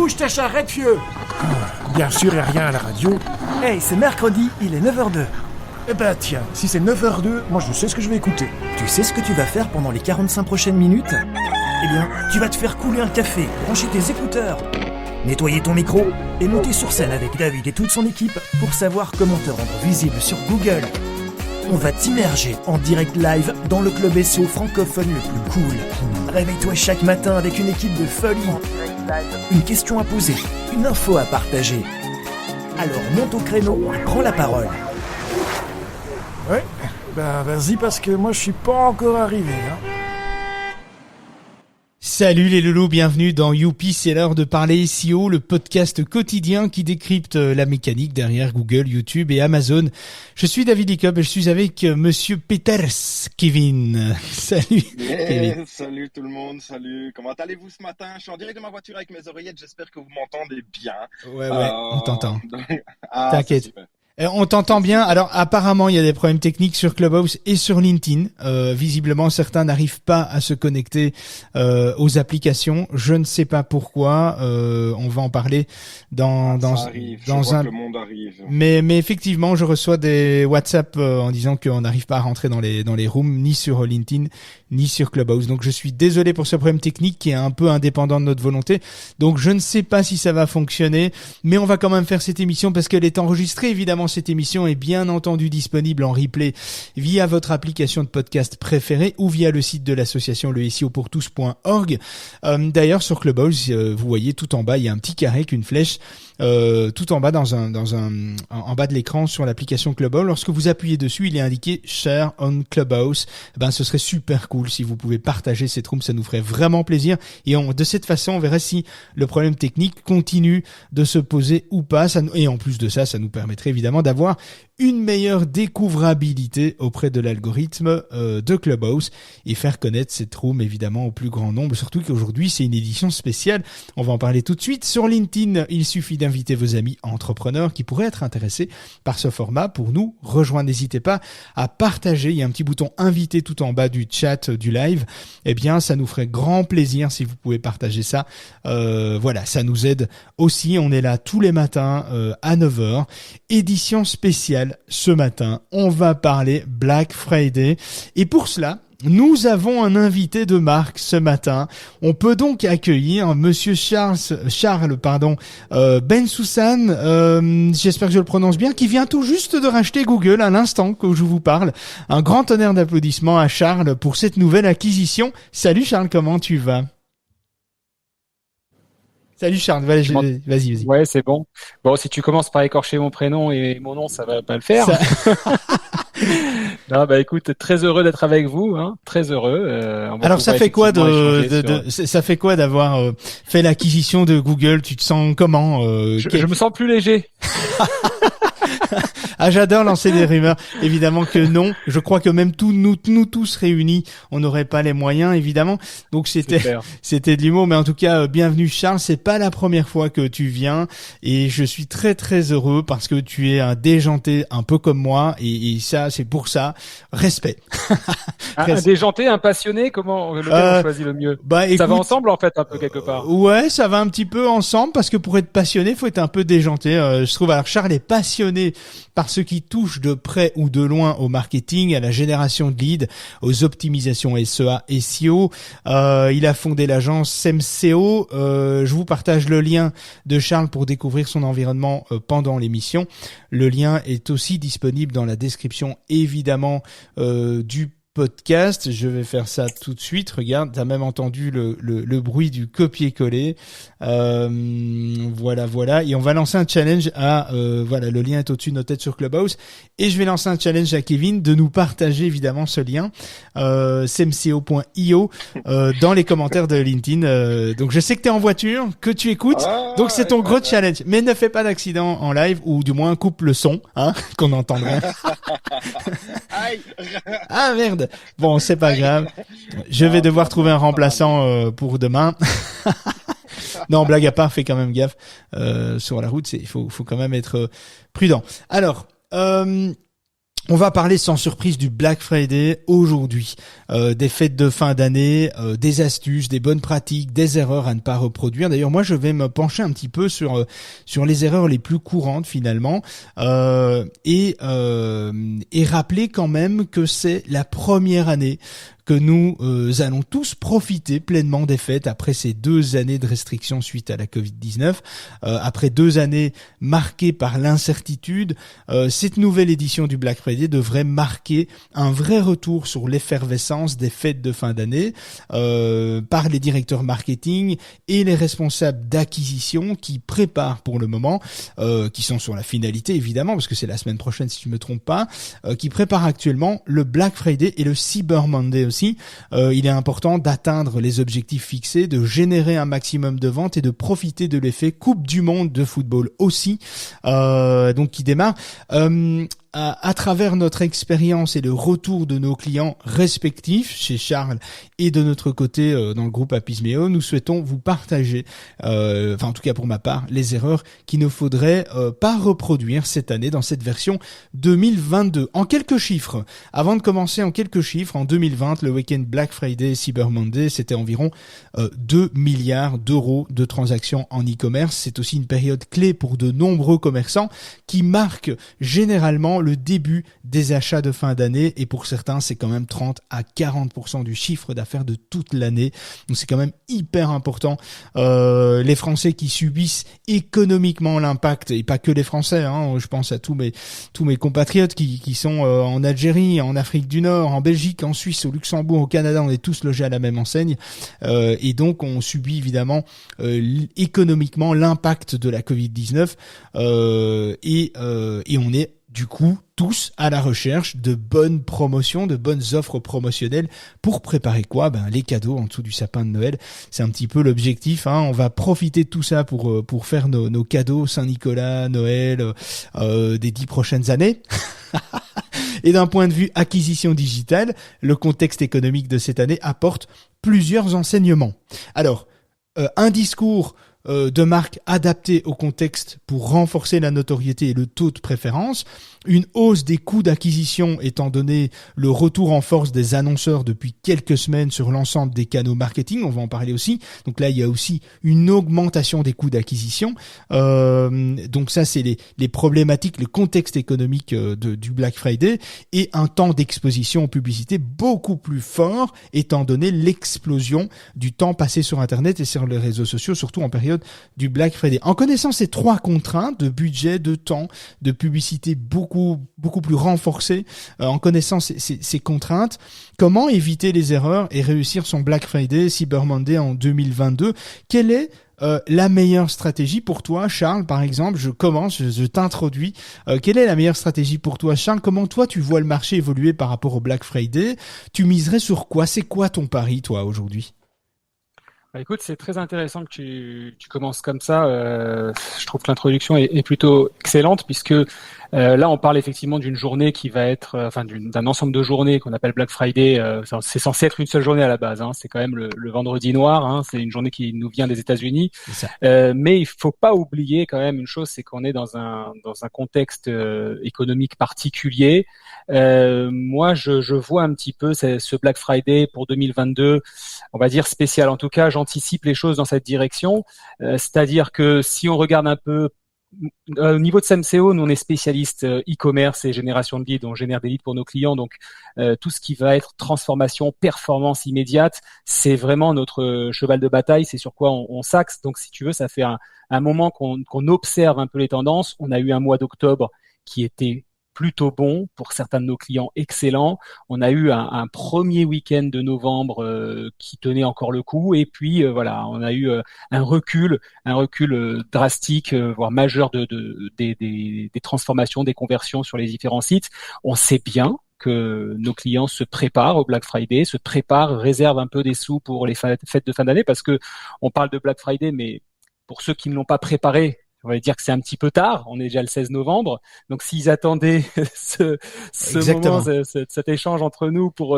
Bouge ta charrette, vieux. Bien sûr, y'a rien à la radio. Hey, c'est mercredi, il est 9h02. Eh ben tiens, si c'est 9h02, moi je sais ce que je vais écouter. Tu sais ce que tu vas faire pendant les 45 prochaines minutes ? Eh bien, tu vas te faire couler un café, brancher tes écouteurs, nettoyer ton micro et monter sur scène avec David et toute son équipe pour savoir comment te rendre visible sur Google. On va t'immerger en direct live dans le club SEO francophone le plus cool. Réveille-toi chaque matin avec une équipe de folie. Une question à poser, une info à partager. Alors monte au créneau et prends la parole. Ouais, ben vas-y parce que moi je suis pas encore arrivé. Salut les loulous, bienvenue dans Youpi, c'est l'heure de parler SEO, le podcast quotidien qui décrypte la mécanique derrière Google, YouTube et Amazon. Je suis David Licop et je suis avec Monsieur Peters, Kevin. Salut Kevin. Salut tout le monde, salut. Comment allez-vous ce matin? Je suis en direct de ma voiture avec mes oreillettes, j'espère que vous m'entendez bien. Ouais, on t'entend. T'inquiète. On t'entend bien. Alors apparemment il y a des problèmes techniques sur Clubhouse et sur LinkedIn. Visiblement certains n'arrivent pas à se connecter aux applications. Je ne sais pas pourquoi. On va en parler dans un. Le monde arrive. Mais effectivement je reçois des WhatsApp en disant qu'on n'arrive pas à rentrer dans les rooms ni sur LinkedIn ni sur Clubhouse. Donc je suis désolé pour ce problème technique qui est un peu indépendant de notre volonté. Donc je ne sais pas si ça va fonctionner, mais on va quand même faire cette émission parce qu'elle est enregistrée évidemment. Cette émission est bien entendu disponible en replay via votre application de podcast préférée ou via le site de l'association leSEOpourtous.org. D'ailleurs, sur Clubhouse, vous voyez tout en bas, il y a un petit carré avec une flèche tout en bas en bas de l'écran sur l'application Clubhouse. Lorsque vous appuyez dessus, il est indiqué Share on Clubhouse. Ce serait super cool si vous pouvez partager cette room, ça nous ferait vraiment plaisir. Et de cette façon, on verrait si le problème technique continue de se poser ou pas. Et en plus de ça, ça nous permettrait évidemment d'avoir une meilleure découvrabilité auprès de l'algorithme de Clubhouse et faire connaître cette room évidemment au plus grand nombre, surtout qu'aujourd'hui c'est une édition spéciale. On va en parler tout de suite. Sur LinkedIn, il suffit d'inviter vos amis entrepreneurs qui pourraient être intéressés par ce format pour nous rejoindre. N'hésitez pas à partager, il y a un petit bouton inviter tout en bas du chat du live. Eh bien ça nous ferait grand plaisir si vous pouvez partager ça. Voilà, ça nous aide aussi. On est là tous les matins à 9h. Édition spéciale. Ce matin, on va parler Black Friday et pour cela, nous avons un invité de marque ce matin. On peut donc accueillir Monsieur Charles Bensoussan, j'espère que je le prononce bien, qui vient tout juste de racheter Google à l'instant que je vous parle. Un grand tonnerre d'applaudissements à Charles pour cette nouvelle acquisition. Salut Charles, comment tu vas ? Salut Charles, vas-y. Ouais, c'est bon. Bon, si tu commences par écorcher mon prénom et mon nom, ça va pas le faire. Non, écoute, très heureux d'être avec vous, très heureux. Alors ça fait quoi ça fait quoi d'avoir fait l'acquisition de Google ? Tu te sens comment je me sens plus léger. Ah, j'adore lancer des rumeurs. Évidemment que non. Je crois que même nous tous réunis, on n'aurait pas les moyens, évidemment. Donc c'était de l'humour. Mais en tout cas, bienvenue Charles. C'est pas la première fois que tu viens. Et je suis très, très heureux parce que tu es un déjanté un peu comme moi. Et ça, c'est pour ça. Respect. Un déjanté, un passionné, comment lequel on choisit le mieux? Écoute, ça va ensemble, en fait, un peu quelque part. Ouais, ça va un petit peu ensemble parce que pour être passionné, faut être un peu déjanté. Je trouve. Alors Charles est passionné par ce qui touche de près ou de loin au marketing, à la génération de leads, aux optimisations SEA et SEO. Il a fondé l'agence SEMSEO. Je vous partage le lien de Charles pour découvrir son environnement pendant l'émission. Le lien est aussi disponible dans la description, évidemment, du podcast. Je vais faire ça tout de suite. Regarde, t'as même entendu le bruit du copier-coller. Voilà. Et on va lancer un challenge le lien est au-dessus de notre tête sur Clubhouse. Et je vais lancer un challenge à Kevin de nous partager évidemment ce lien, semco.io, dans les commentaires de LinkedIn. Donc je sais que t'es en voiture, que tu écoutes. Donc c'est ton gros challenge. Mais ne fais pas d'accident en live, ou du moins coupe le son, qu'on entendrait. Ah merde. Bon, c'est pas grave. Je vais devoir trouver un remplaçant pour demain. Non, blague à part, fais quand même gaffe. Sur la route, il faut quand même être prudent. Alors, On va parler sans surprise du Black Friday aujourd'hui, des fêtes de fin d'année, des astuces, des bonnes pratiques, des erreurs à ne pas reproduire. D'ailleurs, moi, je vais me pencher un petit peu sur les erreurs les plus courantes finalement, et rappeler quand même que c'est la première année que nous allons tous profiter pleinement des fêtes après ces 2 années de restrictions suite à la Covid-19. Après 2 années marquées par l'incertitude, cette nouvelle édition du Black Friday devrait marquer un vrai retour sur l'effervescence des fêtes de fin d'année par les directeurs marketing et les responsables d'acquisition qui préparent pour le moment, qui sont sur la finalité évidemment, parce que c'est la semaine prochaine si je me trompe pas, qui préparent actuellement le Black Friday et le Cyber Monday aussi. Il est important d'atteindre les objectifs fixés, de générer un maximum de ventes et de profiter de l'effet Coupe du Monde de football aussi, donc qui démarre. À travers notre expérience et le retour de nos clients respectifs chez Charles et de notre côté dans le groupe Apismeo, nous souhaitons vous partager, en tout cas pour ma part, les erreurs qu'il ne faudrait pas reproduire cette année dans cette version 2022. En quelques chiffres, avant de commencer en 2020, le week-end Black Friday et Cyber Monday, c'était environ 2 milliards d'euros de transactions en e-commerce. C'est aussi une période clé pour de nombreux commerçants qui marque généralement le début des achats de fin d'année, et pour certains c'est quand même 30 à 40% du chiffre d'affaires de toute l'année, donc c'est quand même hyper important. Les Français qui subissent économiquement l'impact, et pas que les Français, je pense à tous mes compatriotes qui sont en Algérie, en Afrique du Nord, en Belgique, en Suisse, au Luxembourg, au Canada, on est tous logés à la même enseigne, et donc on subit évidemment économiquement l'impact de la Covid-19, et on est du coup tous à la recherche de bonnes promotions, de bonnes offres promotionnelles pour préparer quoi ? Les cadeaux en dessous du sapin de Noël. C'est un petit peu l'objectif, On va profiter de tout ça pour faire nos cadeaux Saint-Nicolas, Noël, des 10 prochaines années. Et d'un point de vue acquisition digitale, le contexte économique de cette année apporte plusieurs enseignements. Alors, un discours de marque adapté au contexte pour renforcer la notoriété et le taux de préférence, une hausse des coûts d'acquisition étant donné le retour en force des annonceurs depuis quelques semaines sur l'ensemble des canaux marketing, on va en parler aussi. Donc là, il y a aussi une augmentation des coûts d'acquisition. Donc ça, c'est les problématiques, le contexte économique du Black Friday, et un temps d'exposition aux publicités beaucoup plus fort étant donné l'explosion du temps passé sur Internet et sur les réseaux sociaux, surtout en période du Black Friday. En connaissant ces 3 contraintes de budget, de temps, de publicité beaucoup plus renforcées, en connaissant ces contraintes, comment éviter les erreurs et réussir son Black Friday, Cyber Monday en 2022 ? Quelle est la meilleure stratégie pour toi, Charles, par exemple? Je t'introduis. Quelle est la meilleure stratégie pour toi, Charles? Comment toi tu vois le marché évoluer par rapport au Black Friday? Tu miserais sur quoi? C'est quoi ton pari, toi, aujourd'hui? Écoute, c'est très intéressant que tu commences comme ça. Je trouve que l'introduction est plutôt excellente, puisque là on parle effectivement d'une journée qui va être, d'un ensemble de journées qu'on appelle Black Friday. C'est censé être une seule journée à la base. C'est quand même le vendredi noir. C'est une journée qui nous vient des États-Unis. Mais il faut pas oublier quand même une chose, c'est qu'on est dans un contexte économique particulier. Moi, je vois un petit peu ce Black Friday pour 2022, on va dire spécial. En tout cas, j'anticipe les choses dans cette direction. C'est-à-dire que si on regarde un peu au niveau de SEMSEO, nous on est spécialiste e-commerce et génération de leads, on génère des leads pour nos clients, donc tout ce qui va être transformation, performance immédiate, c'est vraiment notre cheval de bataille, c'est sur quoi on s'axe. Donc si tu veux, ça fait un moment qu'on observe un peu les tendances. On a eu un mois d'octobre qui était plutôt bon pour certains de nos clients, excellents. On a eu un premier week-end de novembre qui tenait encore le coup, et puis on a eu un recul drastique, voire majeur des transformations, des conversions sur les différents sites. On sait bien que nos clients se préparent au Black Friday, réservent un peu des sous pour les fêtes de fin d'année, parce que on parle de Black Friday, mais pour ceux qui ne l'ont pas préparé, on va dire que c'est un petit peu tard. On est déjà le 16 novembre. Donc, s'ils attendaient ce moment, cet échange entre nous pour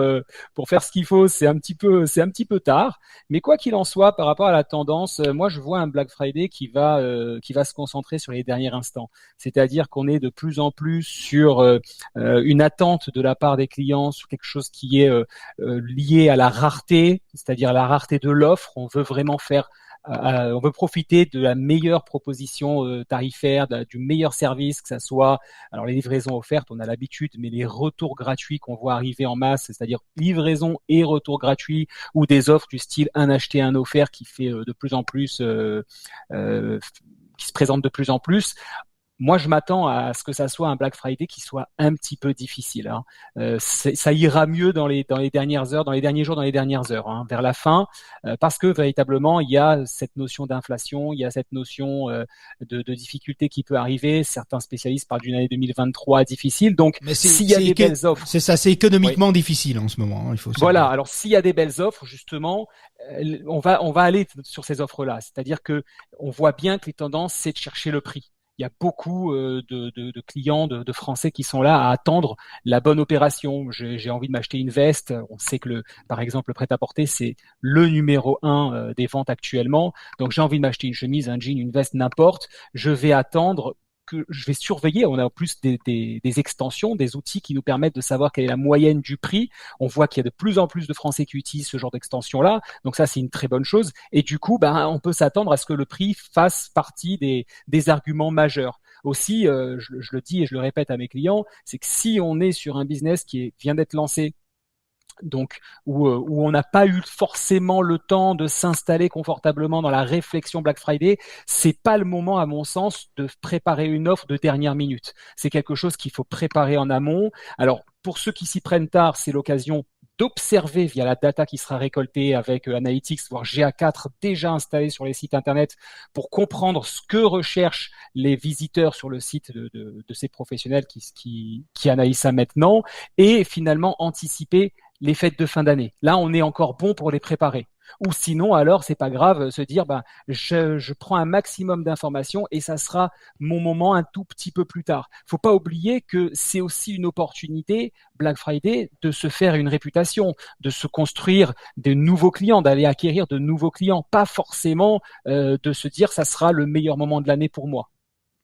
faire ce qu'il faut, c'est un petit peu tard. Mais quoi qu'il en soit, par rapport à la tendance, moi, je vois un Black Friday qui va se concentrer sur les derniers instants. C'est-à-dire qu'on est de plus en plus sur une attente de la part des clients sur quelque chose qui est lié à la rareté, c'est-à-dire la rareté de l'offre. On veut vraiment on veut profiter de la meilleure proposition tarifaire, du meilleur service, que ça soit alors les livraisons offertes, on a l'habitude, mais les retours gratuits qu'on voit arriver en masse, c'est-à-dire livraison et retours gratuits, ou des offres du style un acheté un offert qui fait de plus en plus, qui se présente de plus en plus. Moi, je m'attends à ce que ça soit un Black Friday qui soit un petit peu difficile. Hein. Ça ira mieux dans les dernières heures, dans les derniers jours, dans les dernières heures, hein, vers la fin, parce que véritablement, il y a cette notion d'inflation, il y a cette notion de difficulté qui peut arriver. Certains spécialistes parlent d'une année 2023 difficile. Donc, s'il y a des belles offres, c'est ça, c'est économiquement difficile en ce moment. Hein, il faut voilà. Alors, s'il y a des belles offres, justement, on va aller sur ces offres-là. C'est-à-dire que on voit bien que les tendances, c'est de chercher le prix. Il y a beaucoup de clients, de Français qui sont là à attendre la bonne opération. J'ai envie de m'acheter une veste. On sait que par exemple, le prêt-à-porter, c'est le numéro 1 des ventes actuellement. Donc, j'ai envie de m'acheter une chemise, un jean, une veste, n'importe. Je vais attendre. Je vais surveiller. On a en plus des extensions, des outils qui nous permettent de savoir quelle est la moyenne du prix. On voit qu'il y a de plus en plus de Français qui utilisent ce genre d'extension-là. Donc ça, c'est une très bonne chose. Et du coup, on peut s'attendre à ce que le prix fasse partie des arguments majeurs. Aussi, je le dis et je le répète à mes clients, c'est que si on est sur un business qui vient d'être lancé, donc où on n'a pas eu forcément le temps de s'installer confortablement dans la réflexion Black Friday, c'est pas le moment, à mon sens, de préparer une offre de dernière minute. C'est quelque chose qu'il faut préparer en amont. Alors, pour ceux qui s'y prennent tard, c'est l'occasion d'observer via la data qui sera récoltée avec Analytics, voire GA4 déjà installé sur les sites internet, pour comprendre ce que recherchent les visiteurs sur le site de ces professionnels qui analysent ça maintenant, et finalement anticiper les fêtes de fin d'année. Là, on est encore bon pour les préparer. Ou sinon, alors, c'est pas grave, se dire, je prends un maximum d'informations et ça sera mon moment un tout petit peu plus tard. Faut pas oublier que c'est aussi une opportunité, Black Friday, de se faire une réputation, de se construire de nouveaux clients, d'aller acquérir de nouveaux clients, pas forcément de se dire, ça sera le meilleur moment de l'année pour moi.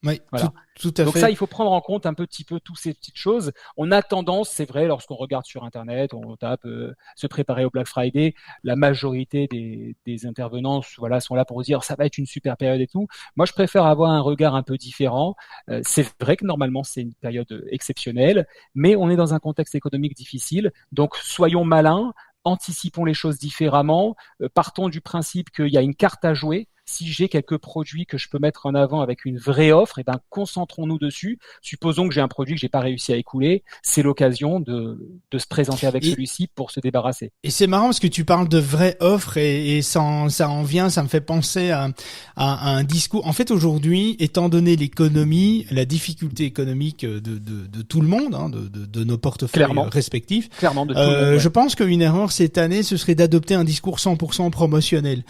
Oui, voilà. Tout à fait. Donc ça, il faut prendre en compte un petit peu toutes ces petites choses. On a tendance, c'est vrai, lorsqu'on regarde sur Internet, on tape se préparer au Black Friday, la majorité des intervenants, voilà, sont là pour dire ça va être une super période et tout. Moi, je préfère avoir un regard un peu différent. C'est vrai que normalement, c'est une période exceptionnelle, mais on est dans un contexte économique difficile. Donc, soyons malins, anticipons les choses différemment, partons du principe qu'il y a une carte à jouer. Si j'ai quelques produits que je peux mettre en avant avec une vraie offre, concentrons-nous dessus. Supposons que j'ai un produit que j'ai pas réussi à écouler, c'est l'occasion de se présenter avec celui-ci pour se débarrasser. Et c'est marrant parce que tu parles de vraie offre et ça me fait penser à un discours. En fait, aujourd'hui, étant donné l'économie, la difficulté économique de tout le monde, hein, de nos portefeuilles respectifs. Clairement, de tout le monde, ouais. Je pense qu'une erreur cette année, ce serait d'adopter un discours 100% promotionnel.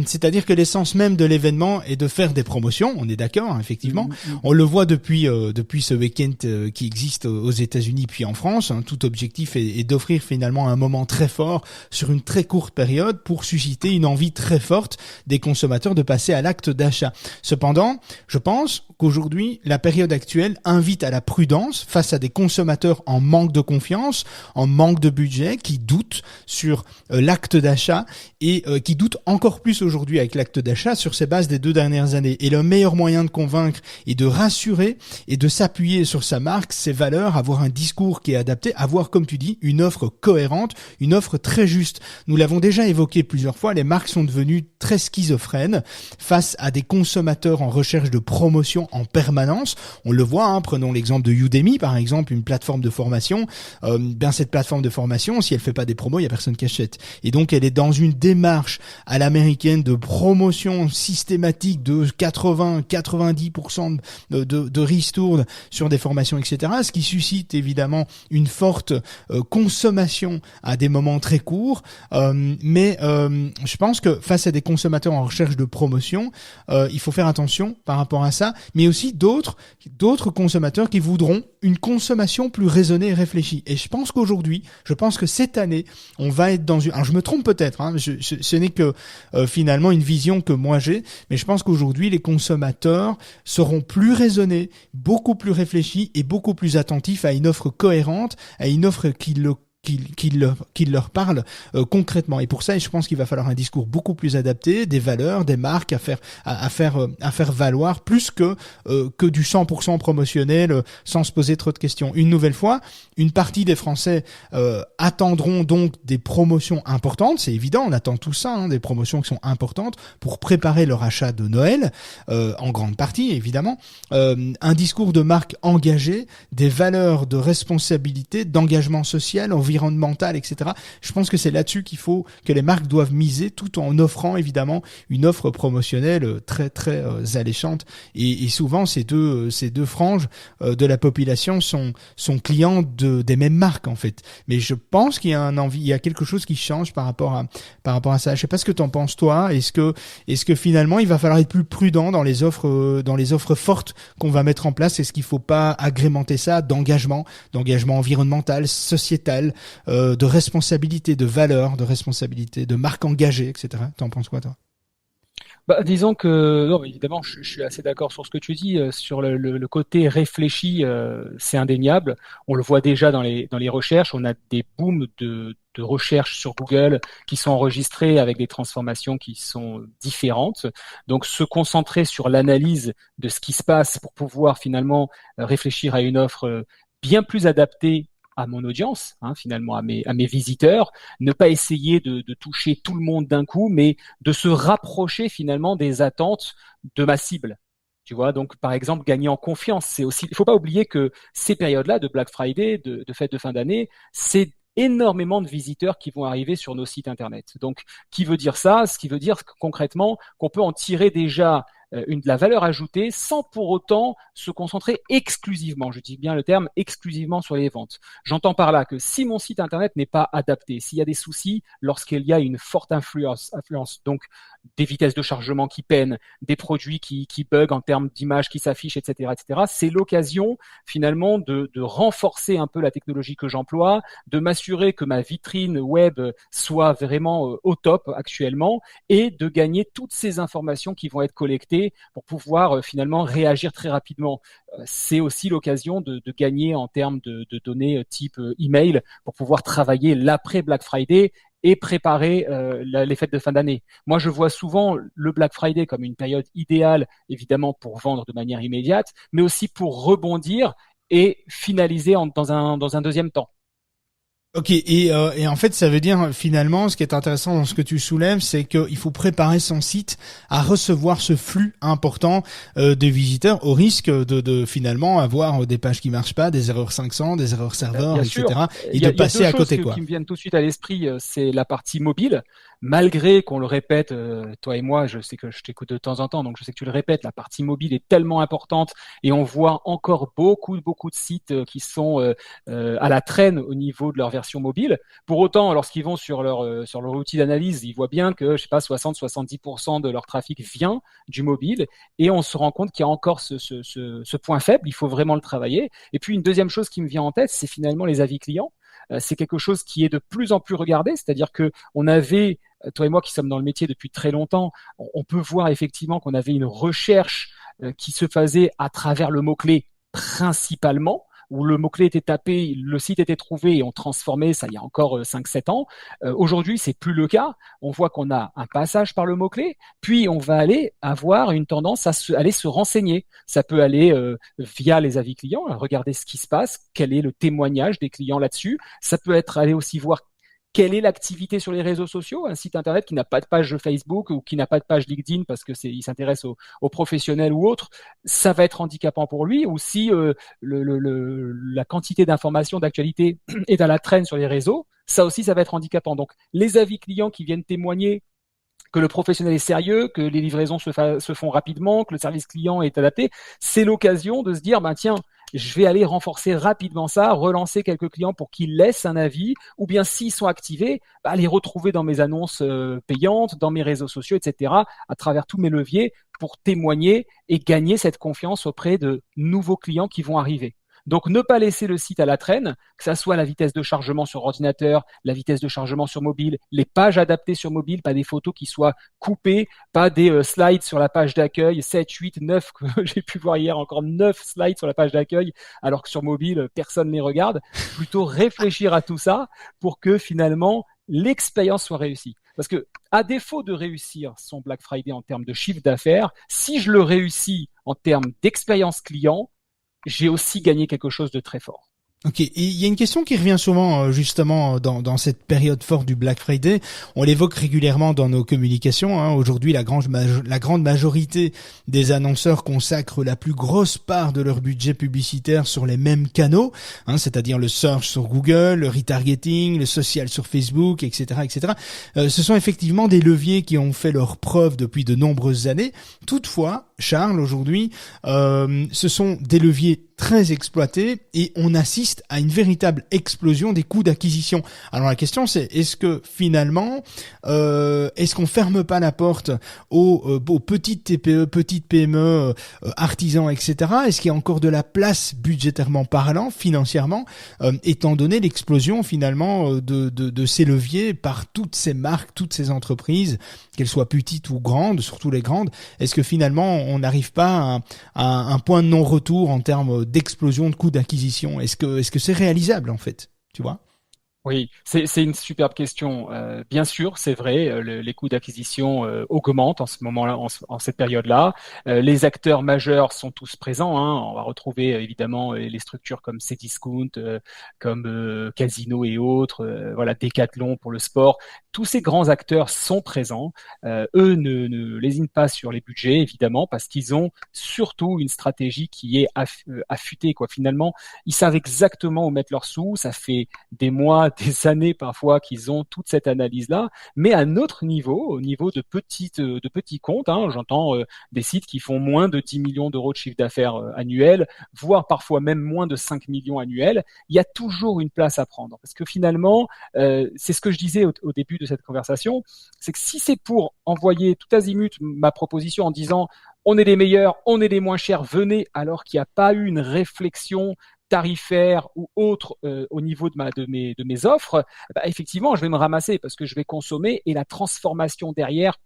C'est-à-dire que l'essence même de l'événement est de faire des promotions, on est d'accord, hein, effectivement. On le voit depuis ce week-end qui existe aux États-Unis puis en France. Hein, tout objectif est d'offrir finalement un moment très fort sur une très courte période pour susciter une envie très forte des consommateurs de passer à l'acte d'achat. Cependant, je pense qu'aujourd'hui, la période actuelle invite à la prudence face à des consommateurs en manque de confiance, en manque de budget, qui doutent sur l'acte d'achat et qui doutent encore plus aujourd'hui avec l'acte d'achat sur ces bases des 2 dernières années. Et le meilleur moyen de convaincre et de rassurer et de s'appuyer sur sa marque, ses valeurs, avoir un discours qui est adapté, avoir, comme tu dis, une offre cohérente, une offre très juste. Nous l'avons déjà évoqué plusieurs fois, les marques sont devenues très schizophrènes face à des consommateurs en recherche de promotion en permanence. On le voit, hein, prenons l'exemple de Udemy, par exemple, une plateforme de formation. Cette plateforme de formation, si elle fait pas des promos, il y a personne qui achète. Et donc, elle est dans une démarche à l'américaine de promotion systématique de 80-90% de ristournes sur des formations, etc. Ce qui suscite évidemment une forte consommation à des moments très courts. Mais je pense que face à des consommateurs en recherche de promotion, il faut faire attention par rapport à ça, mais aussi d'autres consommateurs qui voudront une consommation plus raisonnée et réfléchie. Et je pense que cette année, on va être dans une... Alors je me trompe peut-être, hein, ce n'est que finalement une vision que moi j'ai, mais je pense qu'aujourd'hui, les consommateurs seront plus raisonnés, beaucoup plus réfléchis et beaucoup plus attentifs à une offre cohérente, à une offre qui leur parle concrètement. Et pour ça, je pense qu'il va falloir un discours beaucoup plus adapté, des valeurs, des marques à faire valoir, plus que du 100% promotionnel, sans se poser trop de questions. Une nouvelle fois, une partie des Français attendront donc des promotions importantes. C'est évident, on attend tout ça, hein, des promotions qui sont importantes pour préparer leur achat de Noël, en grande partie évidemment. Un discours de marque engagé, des valeurs de responsabilité, d'engagement social, environnemental, etc. Je pense que c'est là-dessus que les marques doivent miser, tout en offrant évidemment une offre promotionnelle très très alléchante. Et souvent ces deux franges de la population sont clients des mêmes marques en fait. Mais je pense qu'il y a quelque chose qui change par rapport à ça. Je sais pas ce que t'en penses toi. Est-ce que finalement il va falloir être plus prudent dans les offres fortes qu'on va mettre en place? Est-ce qu'il faut pas agrémenter ça d'engagement environnemental, sociétal, de responsabilité, de valeur, de responsabilité, de marque engagée, etc. T'en penses quoi, toi? Disons que, non, évidemment, je suis assez d'accord sur ce que tu dis. Sur le côté réfléchi, c'est indéniable. On le voit déjà dans les recherches. On a des booms de recherches sur Google qui sont enregistrés avec des transformations qui sont différentes. Donc, se concentrer sur l'analyse de ce qui se passe pour pouvoir finalement réfléchir à une offre bien plus adaptée à mon audience, hein, finalement à mes visiteurs, ne pas essayer de toucher tout le monde d'un coup, mais de se rapprocher finalement des attentes de ma cible. Tu vois, donc par exemple gagner en confiance, c'est aussi. Il faut pas oublier que ces périodes-là de Black Friday, de fêtes de fin d'année, c'est énormément de visiteurs qui vont arriver sur nos sites internet. Donc, qui veut dire ça? Ce qui veut dire concrètement qu'on peut en tirer déjà de la valeur ajoutée sans pour autant se concentrer exclusivement, je dis bien le terme, exclusivement sur les ventes. J'entends par là que si mon site internet n'est pas adapté, s'il y a des soucis lorsqu'il y a une forte influence, donc des vitesses de chargement qui peinent, des produits qui bug en termes d'images qui s'affichent, etc., c'est l'occasion finalement de renforcer un peu la technologie que j'emploie, de m'assurer que ma vitrine web soit vraiment au top actuellement et de gagner toutes ces informations qui vont être collectées pour pouvoir finalement réagir très rapidement. C'est aussi l'occasion de gagner en termes de données type email pour pouvoir travailler l'après Black Friday et préparer les fêtes de fin d'année. Moi, je vois souvent le Black Friday comme une période idéale, évidemment, pour vendre de manière immédiate, mais aussi pour rebondir et finaliser dans un deuxième temps. Ok, et en fait, ça veut dire finalement, ce qui est intéressant dans ce que tu soulèves, c'est qu'il faut préparer son site à recevoir ce flux important de visiteurs, au risque de finalement avoir des pages qui marchent pas, des erreurs 500, des erreurs serveurs, etc. Et de passer à côté, quoi. Qui me viennent tout de suite à l'esprit, c'est la partie mobile. Malgré qu'on le répète, toi et moi, je sais que je t'écoute de temps en temps, donc je sais que tu le répètes, la partie mobile est tellement importante et on voit encore beaucoup de sites qui sont à la traîne au niveau de leur version mobile. Pour autant, lorsqu'ils vont sur leur outil d'analyse, ils voient bien que, je sais pas, 60-70% de leur trafic vient du mobile et on se rend compte qu'il y a encore ce point faible, il faut vraiment le travailler. Et puis une deuxième chose qui me vient en tête, c'est finalement les avis clients. C'est quelque chose qui est de plus en plus regardé, c'est-à-dire que on avait, toi et moi qui sommes dans le métier depuis très longtemps, on peut voir effectivement qu'on avait une recherche qui se faisait à travers le mot-clé principalement, où le mot-clé était tapé, le site était trouvé et on transformait ça il y a encore 5-7 ans. Aujourd'hui, c'est plus le cas. On voit qu'on a un passage par le mot-clé, puis on va aller avoir une tendance à aller se renseigner. Ça peut aller via les avis clients, regarder ce qui se passe, quel est le témoignage des clients là-dessus. Ça peut être aller aussi voir quelle est l'activité sur les réseaux sociaux, un site internet qui n'a pas de page Facebook ou qui n'a pas de page LinkedIn parce que il s'intéresse aux professionnels ou autres, ça va être handicapant pour lui. Ou si la quantité d'informations d'actualité est à la traîne sur les réseaux, ça aussi ça va être handicapant. Donc les avis clients qui viennent témoigner que le professionnel est sérieux, que les livraisons se font rapidement, que le service client est adapté, c'est l'occasion de se dire, tiens, je vais aller renforcer rapidement ça, relancer quelques clients pour qu'ils laissent un avis, ou bien s'ils sont activés, les retrouver dans mes annonces payantes, dans mes réseaux sociaux, etc., à travers tous mes leviers pour témoigner et gagner cette confiance auprès de nouveaux clients qui vont arriver. Donc, ne pas laisser le site à la traîne, que ça soit la vitesse de chargement sur ordinateur, la vitesse de chargement sur mobile, les pages adaptées sur mobile, pas des photos qui soient coupées, pas des slides sur la page d'accueil, 7, 8, 9, que j'ai pu voir hier, encore 9 slides sur la page d'accueil, alors que sur mobile, personne ne les regarde. Plutôt réfléchir à tout ça pour que finalement, l'expérience soit réussie. Parce que, à défaut de réussir son Black Friday en termes de chiffre d'affaires, si je le réussis en termes d'expérience client, j'ai aussi gagné quelque chose de très fort. Ok, et il y a une question qui revient souvent justement dans cette période forte du Black Friday. On l'évoque régulièrement dans nos communications. Aujourd'hui, la grande majorité des annonceurs consacrent la plus grosse part de leur budget publicitaire sur les mêmes canaux, c'est-à-dire le search sur Google, le retargeting, le social sur Facebook, etc., etc. Ce sont effectivement des leviers qui ont fait leur preuve depuis de nombreuses années. Toutefois, Charles, aujourd'hui, ce sont des leviers très exploités et on assiste à une véritable explosion des coûts d'acquisition. Alors la question c'est, est-ce que finalement, est-ce qu'on ferme pas la porte aux petites TPE, petites PME, artisans, etc. Est-ce qu'il y a encore de la place budgétairement parlant, financièrement, étant donné l'explosion finalement de ces leviers par toutes ces marques, toutes ces entreprises, qu'elles soient petites ou grandes, surtout les grandes. Est-ce que finalement on n'arrive pas à un point de non-retour en termes d'explosion de coûts d'acquisition? Est-ce que c'est réalisable en fait, tu vois? Oui, c'est une superbe question. Bien sûr, c'est vrai, les coûts d'acquisition augmentent en ce moment-là, en cette période-là. Les acteurs majeurs sont tous présents. On va retrouver évidemment les structures comme Cdiscount, comme Casino et autres. Voilà, Decathlon pour le sport. Tous ces grands acteurs sont présents. Eux ne lésinent pas sur les budgets, évidemment, parce qu'ils ont surtout une stratégie qui est affûtée, quoi. Finalement, ils savent exactement où mettre leurs sous. Ça fait des mois, des années parfois qu'ils ont toute cette analyse-là, mais à notre niveau, au niveau de petits comptes, j'entends des sites qui font moins de 10 millions d'euros de chiffre d'affaires annuel, voire parfois même moins de 5 millions annuels, il y a toujours une place à prendre. Parce que finalement, c'est ce que je disais au début de cette conversation, c'est que si c'est pour envoyer tout azimut ma proposition en disant on est les meilleurs, on est les moins chers, venez, alors qu'il n'y a pas eu une réflexion tarifaire ou autre au niveau de mes offres, effectivement, je vais me ramasser parce que je vais consommer et la transformation derrière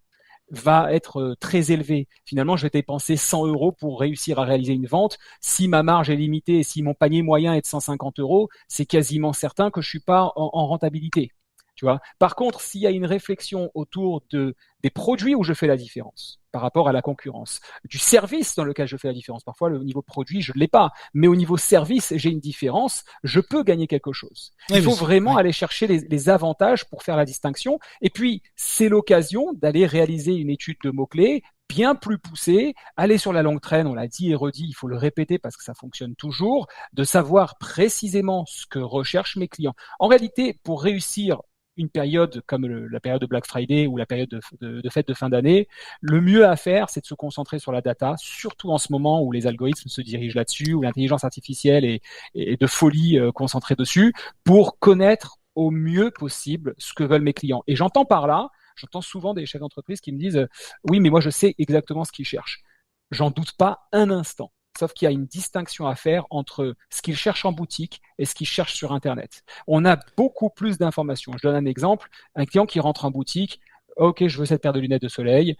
va être très élevée. Finalement, je vais dépenser 100 € pour réussir à réaliser une vente. Si ma marge est limitée et si mon panier moyen est de 150 €, c'est quasiment certain que je suis pas en rentabilité. Tu vois. Par contre, s'il y a une réflexion autour des produits où je fais la différence par rapport à la concurrence, du service dans lequel je fais la différence, parfois le niveau produit, je ne l'ai pas, mais au niveau service, j'ai une différence, je peux gagner quelque chose. Il faut vraiment aller chercher les avantages pour faire la distinction. Et puis, c'est l'occasion d'aller réaliser une étude de mots-clés bien plus poussée, aller sur la longue traîne, on l'a dit et redit, il faut le répéter parce que ça fonctionne toujours, de savoir précisément ce que recherchent mes clients. En réalité, pour réussir une période comme la période de Black Friday ou la période de fête de fin d'année, le mieux à faire, c'est de se concentrer sur la data, surtout en ce moment où les algorithmes se dirigent là-dessus, où l'intelligence artificielle est de folie concentrée dessus, pour connaître au mieux possible ce que veulent mes clients. Et j'entends souvent des chefs d'entreprise qui me disent « Oui, mais moi je sais exactement ce qu'ils cherchent ». J'en doute pas un instant. Sauf qu'il y a une distinction à faire entre ce qu'ils cherchent en boutique et ce qu'ils cherchent sur Internet. On a beaucoup plus d'informations. Je donne un exemple. Un client qui rentre en boutique, OK, je veux cette paire de lunettes de soleil,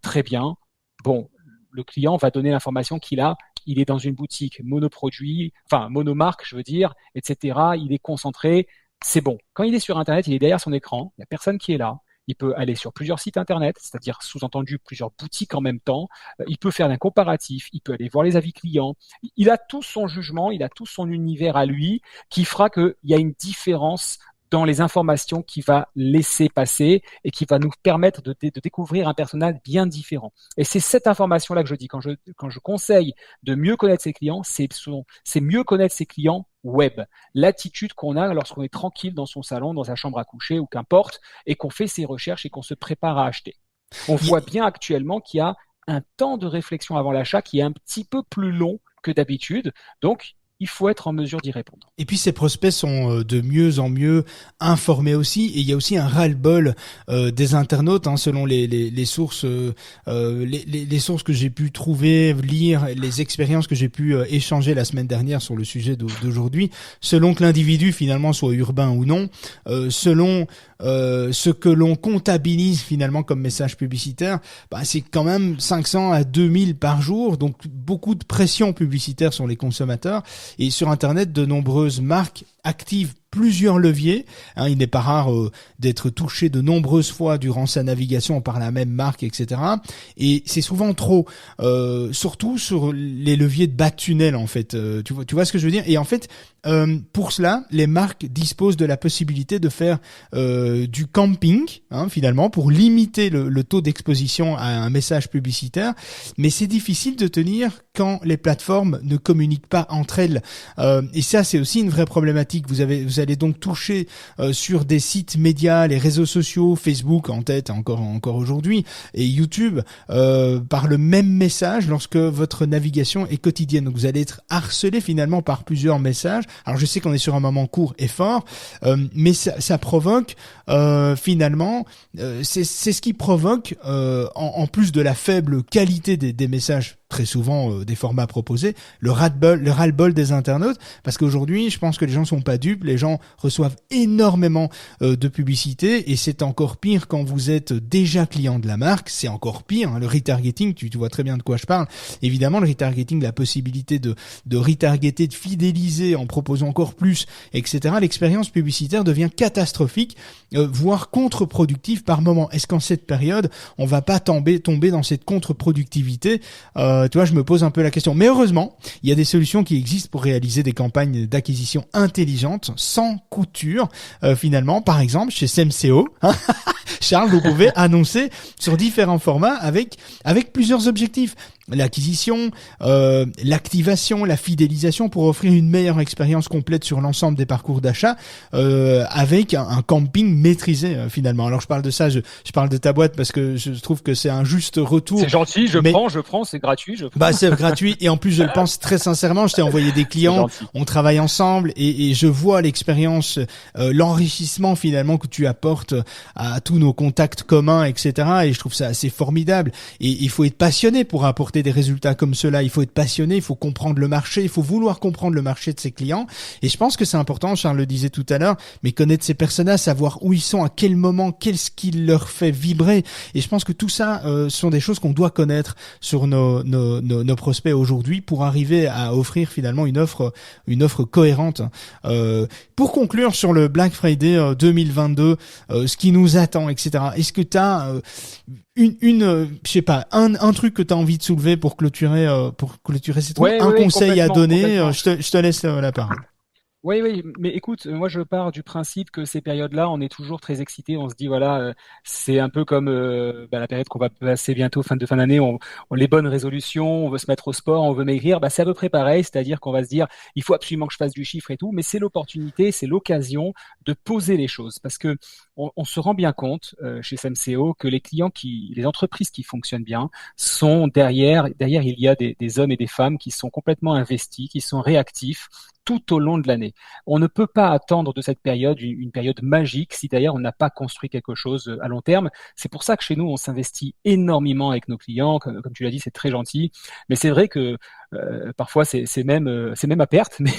très bien. Bon, le client va donner l'information qu'il a. Il est dans une boutique monoproduit, enfin monomarque, je veux dire, etc. Il est concentré. C'est bon. Quand il est sur Internet, il est derrière son écran. Il n'y a personne qui est là. Il peut aller sur plusieurs sites Internet, c'est-à-dire sous-entendu plusieurs boutiques en même temps. Il peut faire un comparatif, il peut aller voir les avis clients. Il a tout son jugement, il a tout son univers à lui qui fera qu'il y a une différence dans les informations qu'il va laisser passer et qui va nous permettre de découvrir un personnage bien différent. Et c'est cette information-là que je dis quand je conseille de mieux connaître ses clients, c'est mieux connaître ses clients web. L'attitude qu'on a lorsqu'on est tranquille dans son salon, dans sa chambre à coucher ou qu'importe, et qu'on fait ses recherches et qu'on se prépare à acheter. On voit bien actuellement qu'il y a un temps de réflexion avant l'achat qui est un petit peu plus long que d'habitude. Donc, il faut être en mesure d'y répondre. Et puis ces prospects sont de mieux en mieux informés aussi, et il y a aussi un ras-le-bol des internautes, selon les sources, les sources que j'ai pu trouver, lire, les expériences que j'ai pu échanger la semaine dernière sur le sujet d'aujourd'hui. Selon que l'individu finalement soit urbain ou non, selon ce que l'on comptabilise finalement comme message publicitaire, c'est quand même 500 à 2000 par jour, donc beaucoup de pression publicitaire sur les consommateurs. Et sur Internet, de nombreuses marques activent plusieurs leviers. Il n'est pas rare d'être touché de nombreuses fois durant sa navigation par la même marque, etc. Et c'est souvent trop, surtout sur les leviers de bas de tunnel en fait. Tu vois ce que je veux dire? Et en fait, pour cela, les marques disposent de la possibilité de faire du camping, finalement, pour limiter le taux d'exposition à un message publicitaire. Mais c'est difficile de tenir quand les plateformes ne communiquent pas entre elles. Et ça, c'est aussi une vraie problématique. Vous allez donc toucher sur des sites médias, les réseaux sociaux, Facebook en tête encore aujourd'hui, et YouTube, par le même message lorsque votre navigation est quotidienne. Donc vous allez être harcelé finalement par plusieurs messages. Alors je sais qu'on est sur un moment court et fort, mais ça provoque finalement, c'est ce qui provoque en plus de la faible qualité des messages, très souvent des formats proposés, le ras-le-bol des internautes, parce qu'aujourd'hui, je pense que les gens sont pas dupes, les gens reçoivent énormément de publicité, et c'est encore pire quand vous êtes déjà client de la marque, c'est encore pire, le retargeting, tu vois très bien de quoi je parle. Évidemment, le retargeting, la possibilité de retargeter, de fidéliser en proposant encore plus, etc. L'expérience publicitaire devient catastrophique, voire contre-productive par moment. Est-ce qu'en cette période, on va pas tomber dans cette contre-productivité? Tu vois, je me pose un peu la question. Mais heureusement, il y a des solutions qui existent pour réaliser des campagnes d'acquisition intelligentes, sans couture, finalement. Par exemple, chez SEMSEO, Charles, vous pouvez annoncer sur différents formats avec plusieurs objectifs. L'acquisition, l'activation, la fidélisation, pour offrir une meilleure expérience complète sur l'ensemble des parcours d'achat, avec un camping maîtrisé finalement. Alors je parle de ça, je parle de ta boîte parce que je trouve que c'est un juste retour. C'est gentil, je prends, c'est gratuit. C'est gratuit, et en plus je le pense très sincèrement. Je t'ai envoyé des clients, on travaille ensemble, et je vois l'expérience, l'enrichissement finalement que tu apportes à tous nos contacts communs, etc. Et je trouve ça assez formidable. Et il faut être passionné pour apporter des résultats comme cela. Il faut être passionné, il faut comprendre le marché, il faut vouloir comprendre le marché de ses clients. Et je pense que c'est important, Charles le disait tout à l'heure, mais connaître ces personas, savoir où ils sont, à quel moment, qu'est-ce qui leur fait vibrer. Et je pense que tout ça sont des choses qu'on doit connaître sur nos prospects aujourd'hui pour arriver à offrir finalement une offre cohérente. Pour conclure sur le Black Friday 2022, ce qui nous attend, etc. Est-ce que tu as je sais pas, un truc que tu as envie de soulever pour clôturer cette truc, un conseil à donner, je te laisse la parole. Oui, mais écoute, moi je pars du principe que ces périodes-là, on est toujours très excités. On se dit voilà, c'est un peu comme la période qu'on va passer bientôt, fin d'année. On les bonnes résolutions, on veut se mettre au sport, on veut maigrir. C'est à peu près pareil, c'est-à-dire qu'on va se dire il faut absolument que je fasse du chiffre et tout, mais c'est l'opportunité, c'est l'occasion de poser les choses, parce que on se rend bien compte chez SEMSEO que les entreprises qui fonctionnent bien sont derrière il y a des hommes et des femmes qui sont complètement investis, qui sont réactifs tout au long de l'année. On ne peut pas attendre de cette période une période magique si d'ailleurs on n'a pas construit quelque chose à long terme. C'est pour ça que chez nous, on s'investit énormément avec nos clients. Comme tu l'as dit, c'est très gentil. Mais c'est vrai que parfois c'est même à perte, mais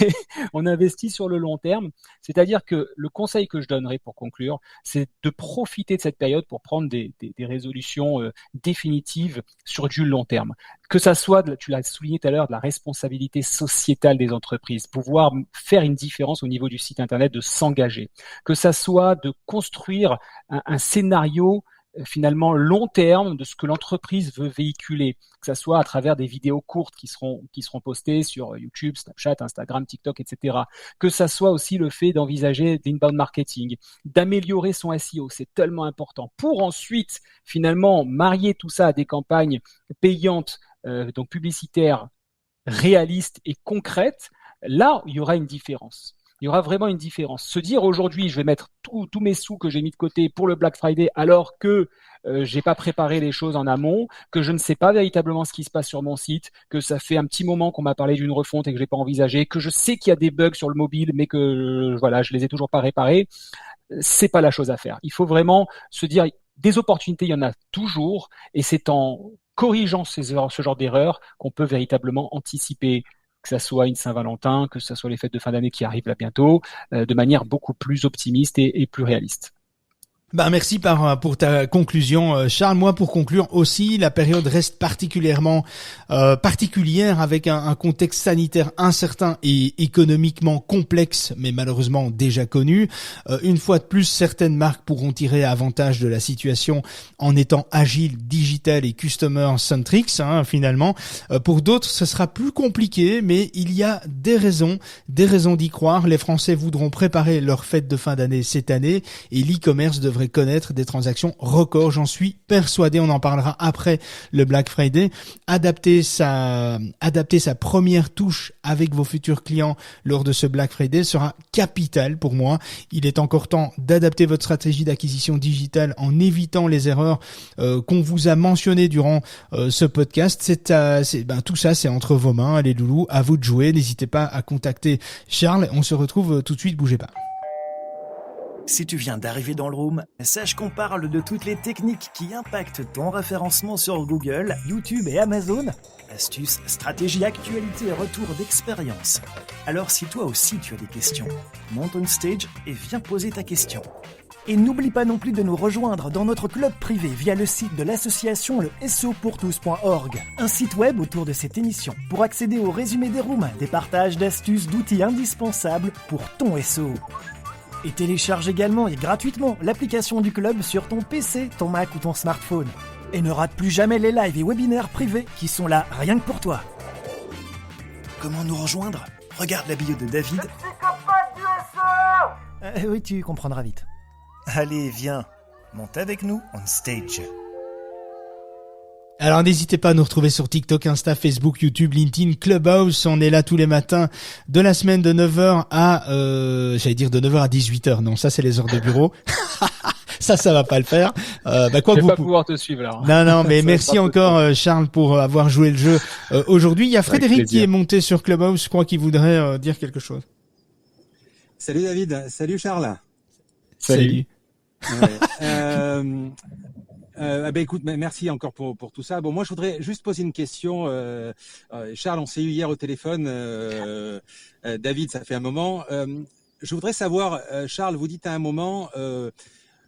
on investit sur le long terme. C'est-à-dire que le conseil que je donnerais pour conclure, c'est de profiter de cette période pour prendre des résolutions définitives sur du long terme. Que ça soit, tu l'as souligné tout à l'heure, de la responsabilité sociétale des entreprises, pouvoir faire une différence au niveau du site internet, de s'engager. Que ça soit de construire un scénario finalement long terme de ce que l'entreprise veut véhiculer, que ça soit à travers des vidéos courtes qui seront postées sur YouTube, Snapchat, Instagram, TikTok, etc. Que ça soit aussi le fait d'envisager d'inbound marketing, d'améliorer son SEO, c'est tellement important, pour ensuite finalement marier tout ça à des campagnes payantes, donc publicitaires, réalistes et concrètes. Là, il y aura une différence. Il y aura vraiment une différence. Se dire aujourd'hui, je vais mettre tous mes sous que j'ai mis de côté pour le Black Friday, alors que j'ai pas préparé les choses en amont, que je ne sais pas véritablement ce qui se passe sur mon site, que ça fait un petit moment qu'on m'a parlé d'une refonte et que j'ai pas envisagé, que je sais qu'il y a des bugs sur le mobile, mais que voilà, je les ai toujours pas réparés. C'est pas la chose à faire. Il faut vraiment se dire des opportunités, il y en a toujours, et c'est en corrigeant ce genre d'erreurs qu'on peut véritablement anticiper que ça soit une Saint-Valentin, que ce soit les fêtes de fin d'année qui arrivent là bientôt, de manière beaucoup plus optimiste et plus réaliste. Merci pour ta conclusion, Charles. Moi, pour conclure aussi, la période reste particulièrement particulière, avec un contexte sanitaire incertain et économiquement complexe, mais malheureusement déjà connu. Une fois de plus, certaines marques pourront tirer avantage de la situation en étant agiles, digital et customer centric, finalement. Pour d'autres, ce sera plus compliqué, mais il y a des raisons d'y croire. Les Français voudront préparer leur fête de fin d'année cette année, et l'e-commerce devrait connaître des transactions records, j'en suis persuadé. On en parlera après le Black Friday. Adapter sa première touche avec vos futurs clients lors de ce Black Friday sera capital pour moi. Il est encore temps d'adapter votre stratégie d'acquisition digitale en évitant les erreurs qu'on vous a mentionnées durant ce podcast. Tout ça, c'est entre vos mains, les loulous. À vous de jouer. N'hésitez pas à contacter Charles. On se retrouve tout de suite. Bougez pas. Si tu viens d'arriver dans le room, sache qu'on parle de toutes les techniques qui impactent ton référencement sur Google, YouTube et Amazon. Astuces, stratégies, actualités et retours d'expérience. Alors si toi aussi tu as des questions, monte on stage et viens poser ta question. Et n'oublie pas non plus de nous rejoindre dans notre club privé via le site de l'association le SEOpourtous.org, un site web autour de cette émission pour accéder au résumé des rooms, des partages d'astuces, d'outils indispensables pour ton SEO. Et télécharge également et gratuitement l'application du club sur ton PC, ton Mac ou ton smartphone. Et ne rate plus jamais les lives et webinaires privés qui sont là rien que pour toi. Comment nous rejoindre ? Regarde la bio de David. Oui, tu comprendras vite. Allez, viens, monte avec nous on stage. Alors n'hésitez pas à nous retrouver sur TikTok, Insta, Facebook, YouTube, LinkedIn, Clubhouse. On est là tous les matins de la semaine de 9h à de 9h à 18h. Non, ça c'est les heures de bureau. ça va pas le faire. Je vais pas pouvoir te suivre là. Non, mais merci encore Charles pour avoir joué le jeu aujourd'hui. Il y a Frédéric qui est monté sur Clubhouse, je crois qu'il voudrait dire quelque chose. Salut David, salut Charles. Salut. Écoute, merci encore pour tout ça. Bon, moi je voudrais juste poser une question. Charles, on s'est eu hier au téléphone. David, ça fait un moment. Je voudrais savoir, Charles, vous dites à un moment,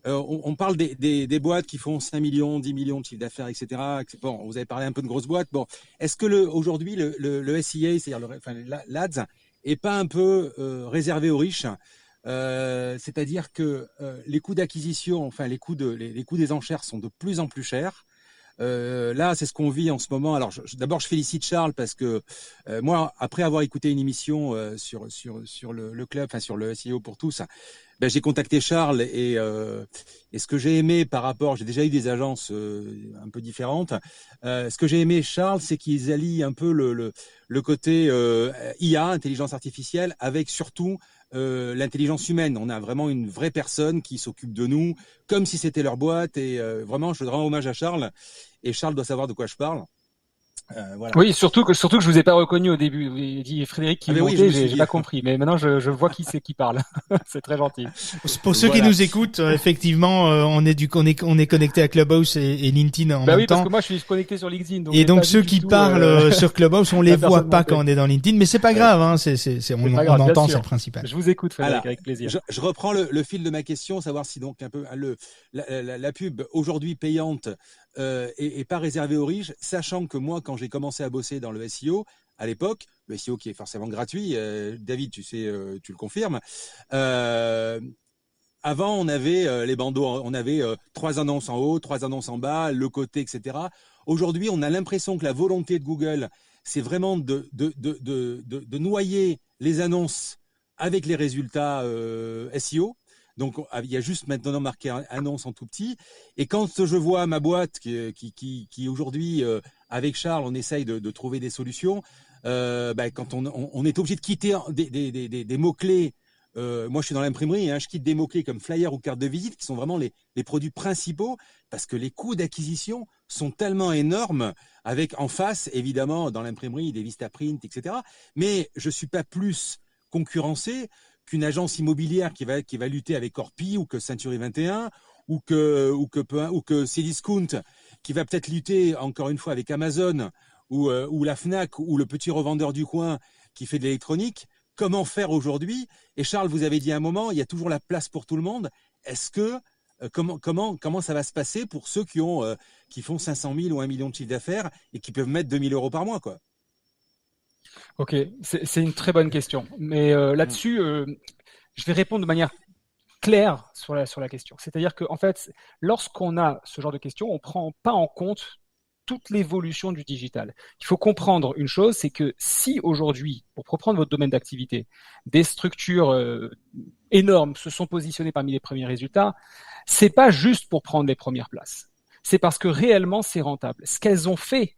on parle des boîtes qui font 5 millions, 10 millions de chiffre d'affaires, etc. Bon, vous avez parlé un peu de grosses boîtes. Bon, est-ce que aujourd'hui le SEA, c'est-à-dire l'ADS, est pas un peu réservé aux riches? C'est-à-dire que les coûts d'acquisition, les coûts des enchères sont de plus en plus chers. Là, c'est ce qu'on vit en ce moment. Alors, d'abord, je félicite Charles parce que moi, après avoir écouté une émission sur le club, sur le SEO pour tous, j'ai contacté Charles et ce que j'ai aimé par rapport, j'ai déjà eu des agences un peu différentes. Ce que j'ai aimé, Charles, c'est qu'ils allient un peu le côté IA, intelligence artificielle, avec surtout l'intelligence humaine. On a vraiment une vraie personne qui s'occupe de nous comme si c'était leur boîte et vraiment je rends hommage à Charles et Charles doit savoir de quoi je parle. Voilà. Oui, surtout que je vous ai pas reconnu au début. Il dit Frédéric qui montait, j'ai pas compris. Mais maintenant, je vois qui c'est qui parle. C'est très gentil. Pour ceux qui nous écoutent, effectivement, on est connecté à Clubhouse et LinkedIn en même temps. Parce que moi, je suis connecté sur LinkedIn. Donc et donc ceux qui parlent sur Clubhouse, on les voit pas quand on est dans LinkedIn, mais c'est pas grave. On entend, c'est le principal. Je vous écoute, Frédéric, avec plaisir. Je reprends le fil de ma question, savoir si donc un peu la pub aujourd'hui payante et pas réservé aux riches, sachant que moi, quand j'ai commencé à bosser dans le SEO, à l'époque, le SEO qui est forcément gratuit, David, tu sais, tu le confirmes, avant, on avait les bandeaux, on avait 3 annonces en haut, 3 annonces en bas, le côté, etc. Aujourd'hui, on a l'impression que la volonté de Google, c'est vraiment de noyer les annonces avec les résultats SEO. Donc, il y a juste maintenant marqué annonce en tout petit. Et quand je vois ma boîte qui aujourd'hui, avec Charles, on essaye de trouver des solutions, quand on est obligé de quitter des mots-clés moi je suis dans l'imprimerie, je quitte des mots-clés comme flyer ou carte de visite qui sont vraiment les produits principaux parce que les coûts d'acquisition sont tellement énormes avec en face, évidemment, dans l'imprimerie, des Vistaprint, etc. Mais je suis pas plus concurrencé qu'une agence immobilière qui va lutter avec Orpi ou que Century 21 ou que Cdiscount qui va peut-être lutter encore une fois avec Amazon ou la Fnac ou le petit revendeur du coin qui fait de l'électronique. Comment faire aujourd'hui? Et Charles, vous avez dit à un moment, il y a toujours la place pour tout le monde. Est-ce que comment ça va se passer pour ceux qui font 500 000 ou 1 million de chiffre d'affaires et qui peuvent mettre 2 000 euros par mois, quoi? Ok, c'est une très bonne question. Mais là-dessus, je vais répondre de manière claire sur la question. C'est-à-dire qu'en fait, lorsqu'on a ce genre de questions, on ne prend pas en compte toute l'évolution du digital. Il faut comprendre une chose, c'est que si aujourd'hui, pour reprendre votre domaine d'activité, des structures énormes se sont positionnées parmi les premiers résultats, c'est pas juste pour prendre les premières places. C'est parce que réellement, c'est rentable. Ce qu'elles ont fait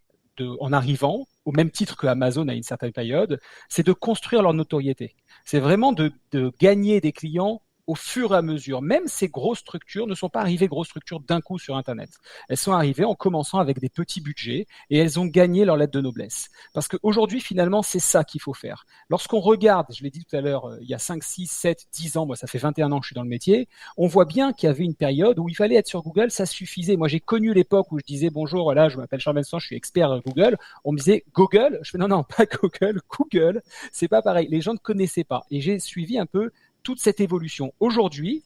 en arrivant, au même titre que Amazon à une certaine période, c'est de construire leur notoriété. C'est vraiment de gagner des clients au fur et à mesure. Même ces grosses structures ne sont pas arrivées grosses structures d'un coup sur Internet. Elles sont arrivées en commençant avec des petits budgets et elles ont gagné leur lettre de noblesse. Parce qu'aujourd'hui, finalement, c'est ça qu'il faut faire. Lorsqu'on regarde, je l'ai dit tout à l'heure, il y a 5, 6, 7, 10 ans, moi ça fait 21 ans que je suis dans le métier, on voit bien qu'il y avait une période où il fallait être sur Google, ça suffisait. Moi j'ai connu l'époque où je disais bonjour, voilà, je m'appelle Charles Benson, je suis expert Google. On me disait Google, je fais non, pas Google, Google, c'est pas pareil. Les gens ne connaissaient pas. Et j'ai suivi un peu toute cette évolution. Aujourd'hui,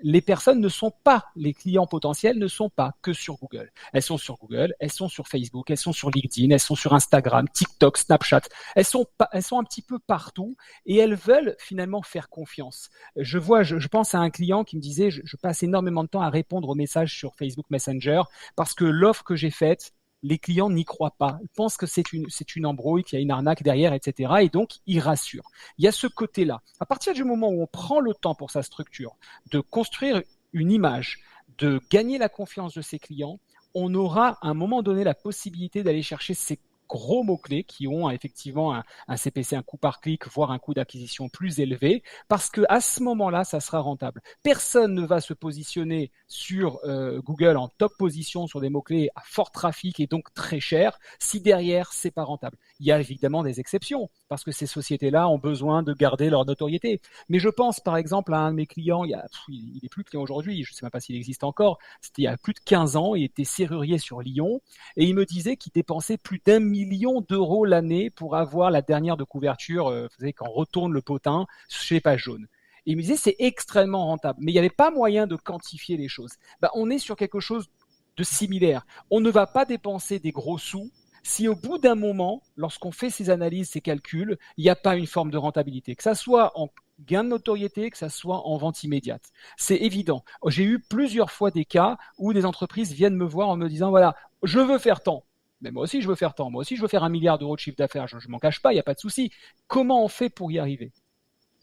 les personnes ne sont pas, les clients potentiels ne sont pas que sur Google. Elles sont sur Google, elles sont sur Facebook, elles sont sur LinkedIn, elles sont sur Instagram, TikTok, Snapchat. Elles sont un petit peu partout et elles veulent finalement faire confiance. Je pense à un client qui me disait, je passe énormément de temps à répondre aux messages sur Facebook Messenger parce que l'offre que j'ai faite, les clients n'y croient pas. Ils pensent que c'est une embrouille, qu'il y a une arnaque derrière, etc. Et donc, ils rassurent. Il y a ce côté-là. À partir du moment où on prend le temps pour sa structure de construire une image, de gagner la confiance de ses clients, on aura à un moment donné la possibilité d'aller chercher ces gros mots-clés qui ont effectivement un CPC, un coût par clic, voire un coût d'acquisition plus élevé, parce que à ce moment-là, ça sera rentable. Personne ne va se positionner sur Google en top position sur des mots-clés à fort trafic et donc très cher si derrière, c'est pas rentable. Il y a évidemment des exceptions, parce que ces sociétés-là ont besoin de garder leur notoriété. Mais je pense par exemple à un de mes clients, il est plus client aujourd'hui, je ne sais même pas s'il existe encore, c'était il y a plus de 15 ans, il était serrurier sur Lyon, et il me disait qu'il dépensait plus d'1 million d'euros l'année pour avoir la dernière de couverture, vous savez, quand on retourne le potin chez les pages jaunes. Et il me disait c'est extrêmement rentable, mais il n'y avait pas moyen de quantifier les choses. On est sur quelque chose de similaire. On ne va pas dépenser des gros sous si au bout d'un moment, lorsqu'on fait ces analyses, ces calculs, il n'y a pas une forme de rentabilité, que ça soit en gain de notoriété, que ça soit en vente immédiate. C'est évident. J'ai eu plusieurs fois des cas où des entreprises viennent me voir en me disant voilà, je veux faire tant. Mais moi aussi, je veux faire tant. Moi aussi, je veux faire 1 milliard d'euros de chiffre d'affaires. Je ne m'en cache pas, il n'y a pas de souci. Comment on fait pour y arriver?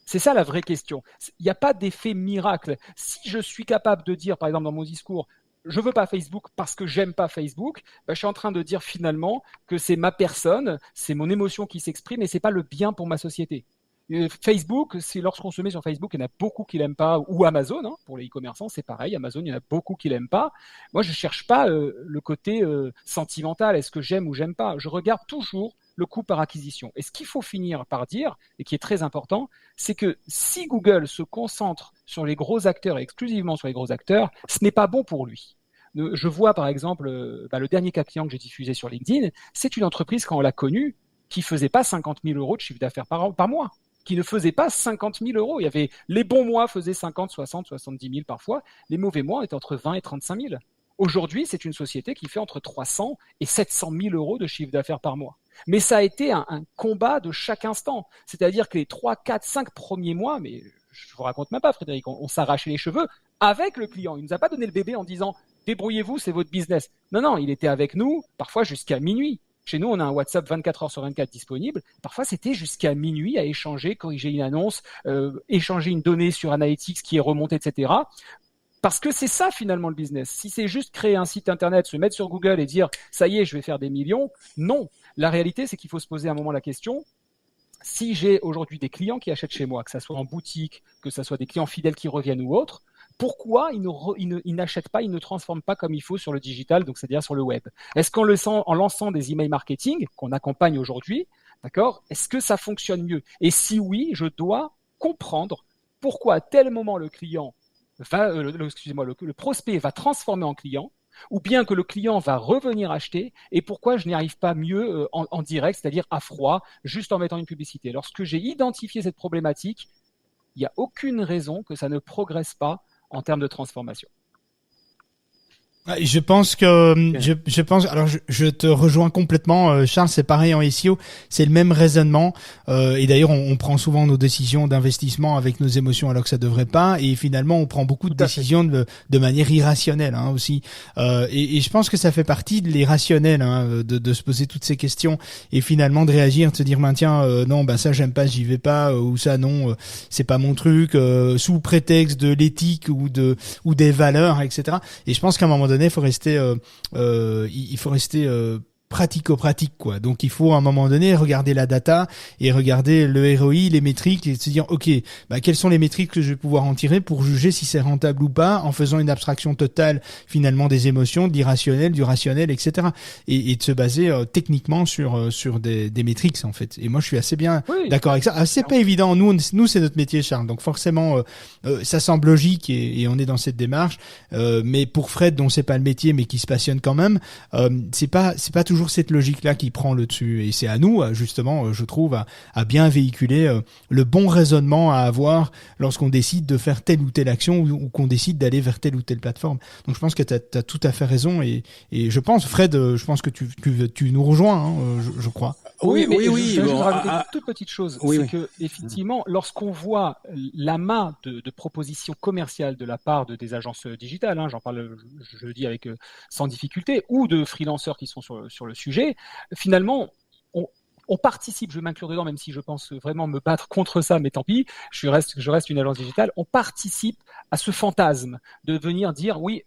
C'est ça la vraie question. Il n'y a pas d'effet miracle. Si je suis capable de dire, par exemple, dans mon discours, je veux pas Facebook parce que j'aime pas Facebook, je suis en train de dire finalement que c'est ma personne, c'est mon émotion qui s'exprime et c'est pas le bien pour ma société. Facebook, c'est lorsqu'on se met sur Facebook, il y en a beaucoup qui l'aiment pas, ou Amazon, pour les e-commerçants, c'est pareil, Amazon, il y en a beaucoup qui l'aiment pas. Moi, je cherche pas le côté sentimental, est-ce que j'aime ou j'aime pas. Je regarde toujours le coût par acquisition. Et ce qu'il faut finir par dire, et qui est très important, c'est que si Google se concentre sur les gros acteurs, et exclusivement sur les gros acteurs, ce n'est pas bon pour lui. Je vois par exemple, le dernier cas client que j'ai diffusé sur LinkedIn, c'est une entreprise, quand on l'a connue, qui faisait pas 50 000 euros de chiffre d'affaires par mois, qui ne faisait pas 50 000 euros. Il y avait, les bons mois faisaient 50, 60, 70 000 parfois, les mauvais mois étaient entre 20 et 35 000. Aujourd'hui, c'est une société qui fait entre 300 et 700 000 euros de chiffre d'affaires par mois. Mais ça a été un combat de chaque instant. C'est-à-dire que les 3, 4, 5 premiers mois, mais je vous raconte même pas, Frédéric, on s'arrachait les cheveux avec le client. Il nous a pas donné le bébé en disant « débrouillez-vous, c'est votre business ». Non, il était avec nous parfois jusqu'à minuit. Chez nous, on a un WhatsApp 24 heures sur 24 disponible. Parfois, c'était jusqu'à minuit à échanger, corriger une annonce, échanger une donnée sur Analytics qui est remontée, etc. Parce que c'est ça finalement le business. Si c'est juste créer un site internet, se mettre sur Google et dire « ça y est, je vais faire des millions », non. La réalité, c'est qu'il faut se poser à un moment la question, si j'ai aujourd'hui des clients qui achètent chez moi, que ça soit en boutique, que ça soit des clients fidèles qui reviennent ou autres, pourquoi ils n'achètent pas, ils ne transforment pas comme il faut sur le digital, donc c'est-à-dire sur le web? Est-ce qu'en lançant des emails marketing qu'on accompagne aujourd'hui, d'accord, est-ce que ça fonctionne mieux? Et si oui, je dois comprendre pourquoi à tel moment le client va, le prospect va transformer en client, ou bien que le client va revenir acheter, et pourquoi je n'y arrive pas mieux en direct, c'est-à-dire à froid, juste en mettant une publicité. Lorsque j'ai identifié cette problématique, il n'y a aucune raison que ça ne progresse pas en termes de transformation. Je pense alors je te rejoins complètement, Charles, c'est pareil en SEO, c'est le même raisonnement, et d'ailleurs on prend souvent nos décisions d'investissement avec nos émotions alors que ça devrait pas, et finalement on prend beaucoup de décisions de manière irrationnelle, hein, aussi, et je pense que ça fait partie de l'irrationnel, hein, de se poser toutes ces questions et finalement de réagir, de se dire tiens, non, ça j'aime pas, j'y vais pas, ou ça non, c'est pas mon truc, sous prétexte de l'éthique ou des valeurs, etc. Et je pense qu'à un moment donné, il faut rester pratico-pratique, quoi. Donc il faut à un moment donné regarder la data et regarder le ROI, les métriques, et se dire ok, quelles sont les métriques que je vais pouvoir en tirer pour juger si c'est rentable ou pas, en faisant une abstraction totale finalement des émotions, de l'irrationnel, du rationnel, etc. Et de se baser techniquement sur des métriques, en fait. Et moi je suis assez bien d'accord avec ça. C'est pas évident. Nous c'est notre métier, Charles. Donc forcément ça semble logique et on est dans cette démarche. Mais pour Fred, dont c'est pas le métier mais qui se passionne quand même, c'est pas toujours cette logique-là qui prend le dessus. Et c'est à nous, justement, je trouve, à bien véhiculer le bon raisonnement à avoir lorsqu'on décide de faire telle ou telle action ou qu'on décide d'aller vers telle ou telle plateforme. Donc je pense que t'as tout à fait raison et je pense, Fred, je pense que tu nous rejoins, hein, je crois. Oui. Je vais rajouter une toute petite chose. C'est que, effectivement, lorsqu'on voit l'amas de propositions commerciales de la part des agences digitales, hein, j'en parle, je le dis avec sans difficulté, ou de freelanceurs qui sont sur le sujet, finalement, on participe, je vais m'inclure dedans, même si je pense vraiment me battre contre ça, mais tant pis, je reste une agence digitale, on participe à ce fantasme de venir dire oui,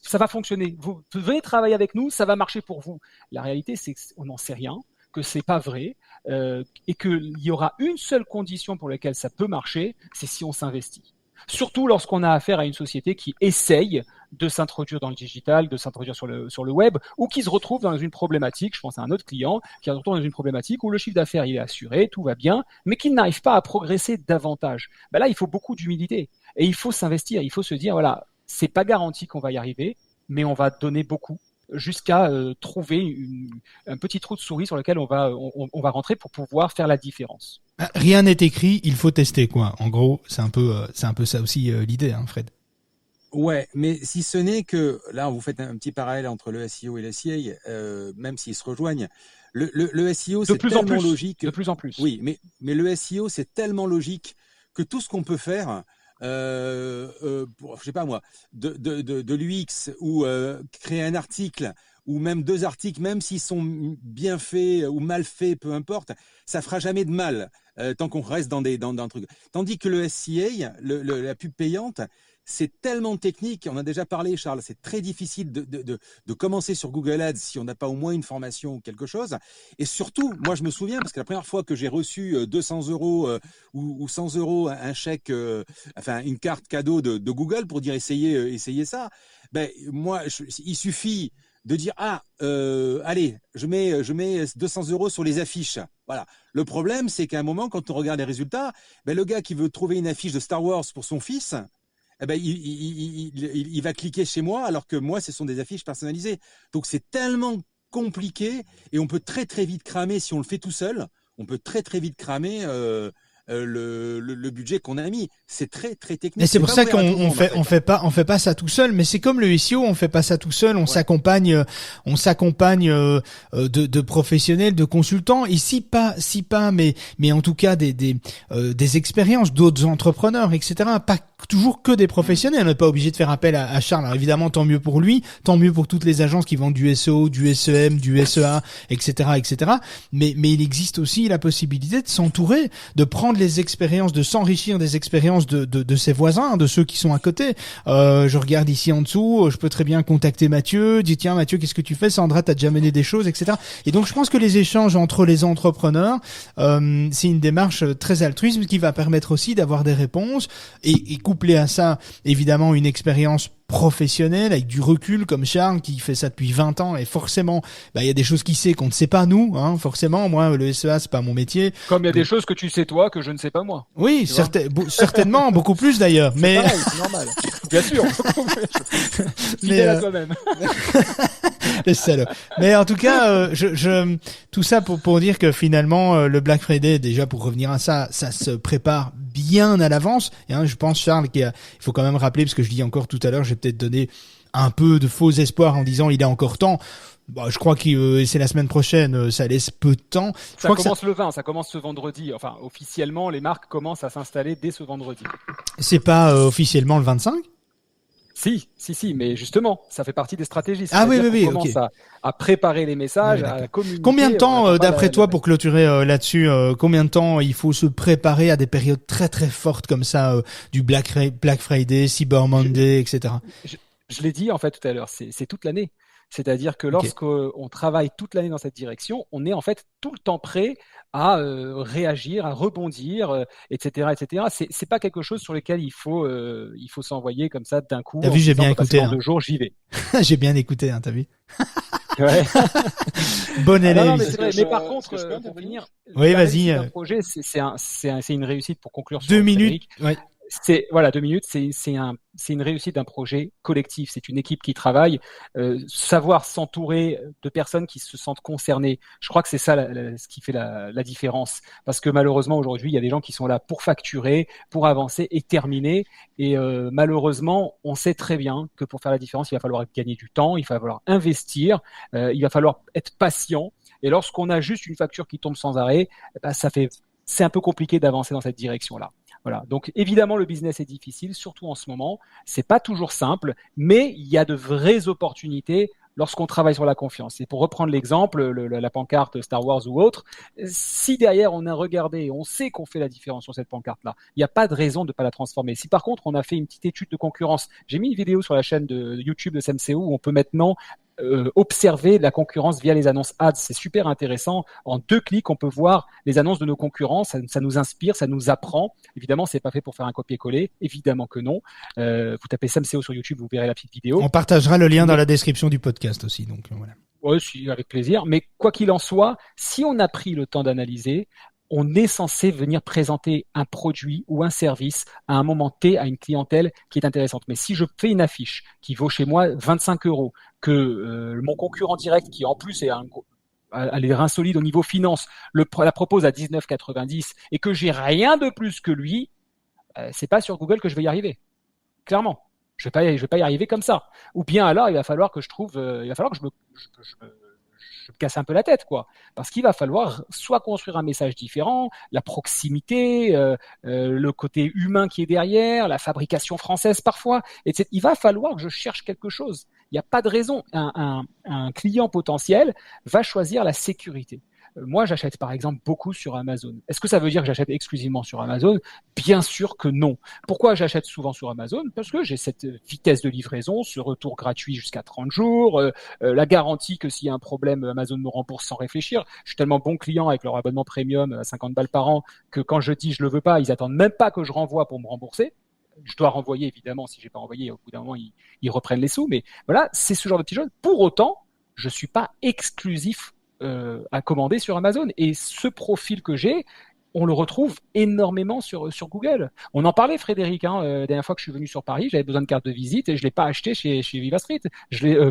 ça va fonctionner, vous venez travailler avec nous, ça va marcher pour vous. La réalité, c'est qu'on n'en sait rien, que c'est pas vrai, et qu'il y aura une seule condition pour laquelle ça peut marcher, c'est si on s'investit. Surtout lorsqu'on a affaire à une société qui essaye de s'introduire dans le digital, de s'introduire sur le web, ou qui se retrouve dans une problématique, je pense à un autre client, qui se retrouve dans une problématique où le chiffre d'affaires il est assuré, tout va bien, mais qui n'arrive pas à progresser davantage. Là, il faut beaucoup d'humilité. Et il faut s'investir, il faut se dire, voilà, c'est pas garanti qu'on va y arriver, mais on va donner beaucoup jusqu'à trouver un petit trou de souris sur lequel on va rentrer pour pouvoir faire la différence. Rien n'est écrit, il faut tester, quoi. En gros, c'est un peu ça aussi l'idée, hein, Fred. Ouais, mais si ce n'est que là, vous faites un petit parallèle entre le SEO et le SIA, même s'ils se rejoignent. Le SEO, c'est tellement logique. De plus en plus. Oui, mais le SEO, c'est tellement logique que tout ce qu'on peut faire, je sais pas moi, de l'UX ou créer un article ou même 2 articles, même s'ils sont bien faits ou mal faits, peu importe, ça fera jamais de mal tant qu'on reste dans un truc. Tandis que le SEA, la pub payante, c'est tellement technique, on a déjà parlé, Charles, c'est très difficile de commencer sur Google Ads si on n'a pas au moins une formation ou quelque chose. Et surtout, moi je me souviens, parce que la première fois que j'ai reçu 200 € ou 100 € un chèque, enfin une carte cadeau de Google pour dire essayez ça, moi il suffit de dire allez, je mets 200 € sur les affiches. Voilà. Le problème, c'est qu'à un moment, quand on regarde les résultats, le gars qui veut trouver une affiche de Star Wars pour son fils, il va cliquer chez moi, alors que moi, ce sont des affiches personnalisées. Donc, c'est tellement compliqué et on peut très, très vite cramer, si on le fait tout seul, on peut très, très vite cramer le budget qu'on a mis. C'est très, très technique. Et c'est pour ça qu'on fait pas ça tout seul, mais c'est comme le SEO, on fait pas ça tout seul, on s'accompagne de professionnels, de consultants, et si pas, mais en tout cas des expériences d'autres entrepreneurs, etc. toujours que des professionnels. On n'est pas obligé de faire appel à Charles. Alors évidemment, tant mieux pour lui, tant mieux pour toutes les agences qui vendent du SEO, du SEM, du SEA, etc., etc. Mais il existe aussi la possibilité de s'entourer, de prendre les expériences, de s'enrichir des expériences de ses voisins, de ceux qui sont à côté. Je regarde ici en dessous, je peux très bien contacter Mathieu, dire tiens Mathieu, qu'est-ce que tu fais? Sandra, t'as déjà mené des choses, etc. Et donc je pense que les échanges entre les entrepreneurs, c'est une démarche très altruiste qui va permettre aussi d'avoir des réponses et couplé à ça, évidemment, une expérience professionnelle avec du recul comme Charles qui fait ça depuis 20 ans et forcément il y a des choses qu'il sait qu'on ne sait pas nous, hein, forcément. Moi le SEA c'est pas mon métier, comme il y a des choses que tu sais toi que je ne sais pas moi. Oui, certainement beaucoup plus d'ailleurs, mais pareil, c'est normal. Bien sûr. Fidèle à toi-même. Le salaud. Mais en tout cas, tout ça pour dire que finalement, le Black Friday, déjà pour revenir à ça, ça se prépare bien à l'avance. Et je pense, Charles, il faut quand même rappeler, parce que je dis encore tout à l'heure, j'ai peut-être donné un peu de faux espoirs en disant il a encore temps. Je crois que c'est la semaine prochaine, ça laisse peu de temps. Ça commence le 20, ça commence ce vendredi. Enfin, officiellement, les marques commencent à s'installer dès ce vendredi. C'est pas officiellement le 25 ? Si, mais justement, ça fait partie des stratégies. Oui, on commence à préparer les messages, à communiquer. Combien de temps, d'après toi, pour clôturer là-dessus, combien de temps il faut se préparer à des périodes très très fortes comme ça, du Black Friday, Cyber Monday, etc. Je l'ai dit en fait tout à l'heure, c'est toute l'année. C'est-à-dire que lorsqu'on travaille toute l'année dans cette direction, on est en fait tout le temps prêt à réagir, à rebondir, etc., etc. C'est pas quelque chose sur lequel il faut s'envoyer comme ça d'un coup. T'as vu, j'ai bien écouté. Dans 2 jours, j'y vais. J'ai bien écouté, t'as vu. Ouais. Bon élève. Non, mais par contre, pour finir, oui, vas-y. Un projet, c'est une réussite pour conclure. 2 minutes. Ouais. 2 minutes, c'est une réussite d'un projet collectif. C'est une équipe qui travaille, savoir s'entourer de personnes qui se sentent concernées. Je crois que c'est ça ce qui fait la différence. Parce que malheureusement aujourd'hui, il y a des gens qui sont là pour facturer, pour avancer et terminer. Et malheureusement, on sait très bien que pour faire la différence, il va falloir gagner du temps, il va falloir investir, il va falloir être patient. Et lorsqu'on a juste une facture qui tombe sans arrêt, c'est un peu compliqué d'avancer dans cette direction-là. Voilà. Donc évidemment le business est difficile, surtout en ce moment. C'est pas toujours simple, mais il y a de vraies opportunités lorsqu'on travaille sur la confiance. Et pour reprendre l'exemple, la pancarte Star Wars ou autre, si derrière on a regardé, on sait qu'on fait la différence sur cette pancarte-là, il n'y a pas de raison de ne pas la transformer. Si par contre on a fait une petite étude de concurrence, j'ai mis une vidéo sur la chaîne de YouTube de SMCO où on peut maintenant observer la concurrence via les annonces ads. C'est super intéressant. En 2 clics, on peut voir les annonces de nos concurrents. Ça nous inspire, ça nous apprend. Évidemment, c'est pas fait pour faire un copier-coller. Évidemment que non. Vous tapez SMCO sur YouTube, vous verrez la petite vidéo. On partagera le lien dans la description du podcast aussi. Donc voilà. Oui, avec plaisir. Mais quoi qu'il en soit, si on a pris le temps d'analyser, on est censé venir présenter un produit ou un service à un moment T à une clientèle qui est intéressante. Mais si je fais une affiche qui vaut chez moi 25 €, que mon concurrent direct, qui en plus a les reins solides au niveau finance, la propose à 19,90 et que j'ai rien de plus que lui, c'est pas sur Google que je vais y arriver. Clairement. Je vais pas y arriver comme ça. Ou bien alors, il va falloir que je me casse un peu la tête, quoi. Parce qu'il va falloir soit construire un message différent, la proximité, le côté humain qui est derrière, la fabrication française parfois, etc. Il va falloir que je cherche quelque chose. Il n'y a pas de raison. Un client potentiel va choisir la sécurité. Moi, j'achète par exemple beaucoup sur Amazon. Est-ce que ça veut dire que j'achète exclusivement sur Amazon ? Bien sûr que non. Pourquoi j'achète souvent sur Amazon ? Parce que j'ai cette vitesse de livraison, ce retour gratuit jusqu'à 30 jours, la garantie que s'il y a un problème, Amazon me rembourse sans réfléchir. Je suis tellement bon client avec leur abonnement premium à 50 balles par an que quand je dis je le veux pas, ils attendent même pas que je renvoie pour me rembourser. Je dois renvoyer évidemment, si j'ai pas renvoyé, au bout d'un moment ils reprennent les sous. Mais voilà, c'est ce genre de petites choses. Pour autant, je suis pas exclusif à commander sur Amazon. Et ce profil que j'ai, on le retrouve énormément sur Google. On en parlait, Frédéric, la dernière fois que je suis venu sur Paris, j'avais besoin de carte de visite et je l'ai pas acheté chez Viva Street.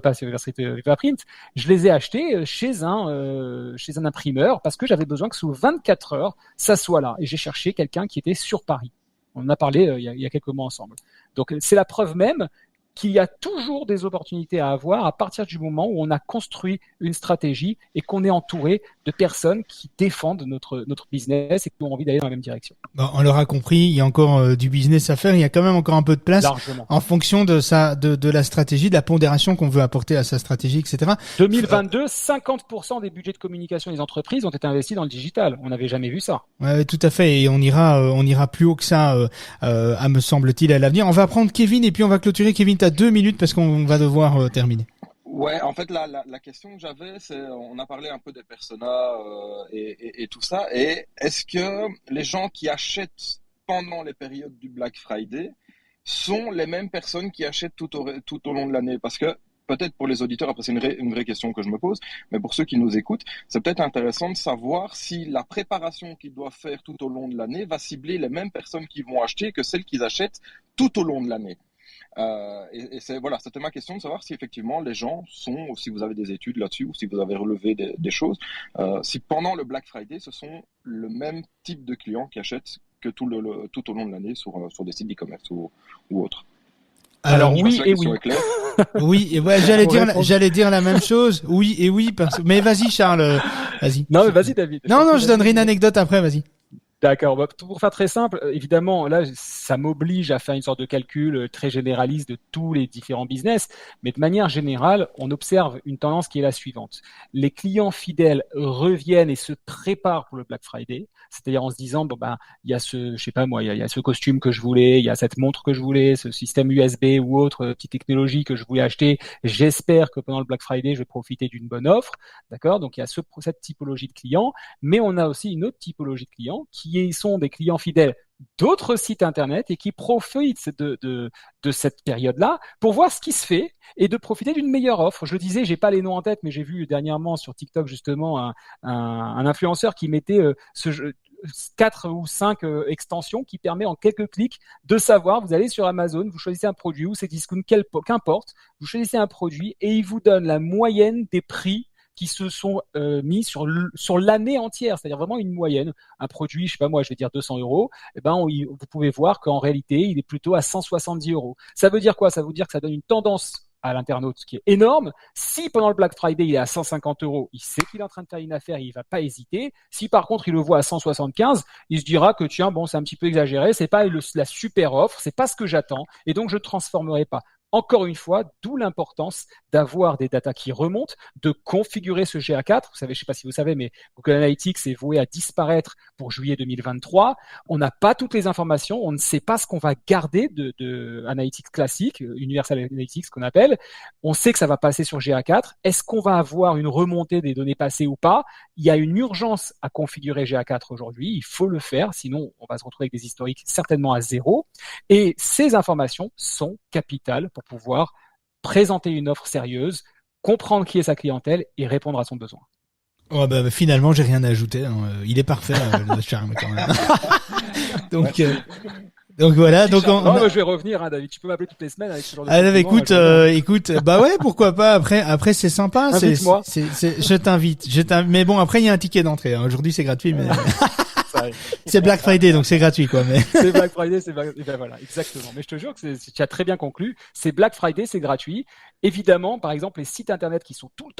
Pas chez Viva Street, Viva Print. Je les ai achetés chez un imprimeur parce que j'avais besoin que sous 24 heures, ça soit là. Et j'ai cherché quelqu'un qui était sur Paris. On en a parlé il y a quelques mois ensemble. Donc, c'est la preuve même qu'il y a toujours des opportunités à avoir à partir du moment où on a construit une stratégie et qu'on est entouré de personnes qui défendent notre business et qui ont envie d'aller dans la même direction. Bon, on l'aura compris, il y a encore du business à faire, il y a quand même encore un peu de place Largement. en fonction de la stratégie, de la pondération qu'on veut apporter à sa stratégie, etc. 2022, 50% des budgets de communication des entreprises ont été investis dans le digital. On n'avait jamais vu ça. Ouais, tout à fait, et on ira plus haut que ça, à me semble-t-il, à l'avenir. On va prendre Kevin et puis on va clôturer. Kevin, t'as 2 minutes parce qu'on va devoir terminer. Ouais, en fait, la question que j'avais, c'est, on a parlé un peu des personas et tout ça, et est-ce que les gens qui achètent pendant les périodes du Black Friday sont les mêmes personnes qui achètent tout au long de l'année? Parce que peut-être pour les auditeurs, après c'est une vraie question que je me pose, mais pour ceux qui nous écoutent, c'est peut-être intéressant de savoir si la préparation qu'ils doivent faire tout au long de l'année va cibler les mêmes personnes qui vont acheter que celles qu'ils achètent tout au long de l'année. C'était ma question de savoir si effectivement les gens sont, ou si vous avez des études là-dessus, ou si vous avez relevé des choses, si pendant le Black Friday, ce sont le même type de clients qui achètent que tout au long de l'année sur des sites d'e-commerce ou autres. Alors oui et oui. Oui, et ouais, j'allais dire la même chose. Oui et oui, mais vas-y Charles, vas-y. Non, mais vas-y David. Non, je donnerai une anecdote après, vas-y. D'accord. Pour faire très simple, évidemment, là, ça m'oblige à faire une sorte de calcul très généraliste de tous les différents business. Mais de manière générale, on observe une tendance qui est la suivante. Les clients fidèles reviennent et se préparent pour le Black Friday. C'est-à-dire en se disant, il y a il y a ce costume que je voulais, il y a cette montre que je voulais, ce système USB ou autre petite technologie que je voulais acheter. J'espère que pendant le Black Friday, je vais profiter d'une bonne offre. D'accord? Donc, il y a cette typologie de clients. Mais on a aussi une autre typologie de clients qui sont des clients fidèles d'autres sites internet et qui profitent de cette période-là pour voir ce qui se fait et de profiter d'une meilleure offre. Je le disais, j'ai pas les noms en tête, mais j'ai vu dernièrement sur TikTok justement un influenceur qui mettait 4 ou 5 extensions qui permet en quelques clics de savoir, vous allez sur Amazon, vous choisissez un produit ou c'est discount, qu'importe, vous choisissez un produit et il vous donne la moyenne des prix qui se sont mis sur l'année entière, c'est-à-dire vraiment une moyenne. Un produit, je sais pas moi, je vais dire 200 €, vous pouvez voir qu'en réalité, il est plutôt à 170 €. Ça veut dire quoi? Ça veut dire que ça donne une tendance à l'internaute qui est énorme. Si pendant le Black Friday, il est à 150 €, il sait qu'il est en train de faire une affaire, il va pas hésiter. Si par contre, il le voit à 175, il se dira que tiens, c'est un petit peu exagéré, c'est pas la super offre, c'est pas ce que j'attends, et donc je ne transformerai pas. Encore une fois, d'où l'importance d'avoir des datas qui remontent, de configurer ce GA4. Vous savez, je sais pas si vous savez, mais Google Analytics est voué à disparaître pour juillet 2023. On n'a pas toutes les informations, on ne sait pas ce qu'on va garder de Analytics classique, Universal Analytics qu'on appelle. On sait que ça va passer sur GA4. Est-ce qu'on va avoir une remontée des données passées ou pas? Il y a une urgence à configurer GA4 aujourd'hui. Il faut le faire, sinon on va se retrouver avec des historiques certainement à zéro. Et ces informations sont capitales pour pouvoir présenter une offre sérieuse, comprendre qui est sa clientèle et répondre à son besoin. Oh finalement, j'ai rien à ajouter. Il est parfait, le charme quand même. Donc voilà. Donc je vais revenir, David. Tu peux m'appeler toutes les semaines avec ce genre de. Écoute, pourquoi pas. Après c'est sympa. Invite-moi. Je t'invite. Mais bon, après il y a un ticket d'entrée. Aujourd'hui c'est gratuit, mais. C'est Black Friday, donc c'est gratuit, quoi. Mais c'est Black Friday, voilà, exactement. Mais je te jure que tu as très bien conclu. C'est Black Friday, c'est gratuit. Évidemment, par exemple, les sites internet qui sont tout le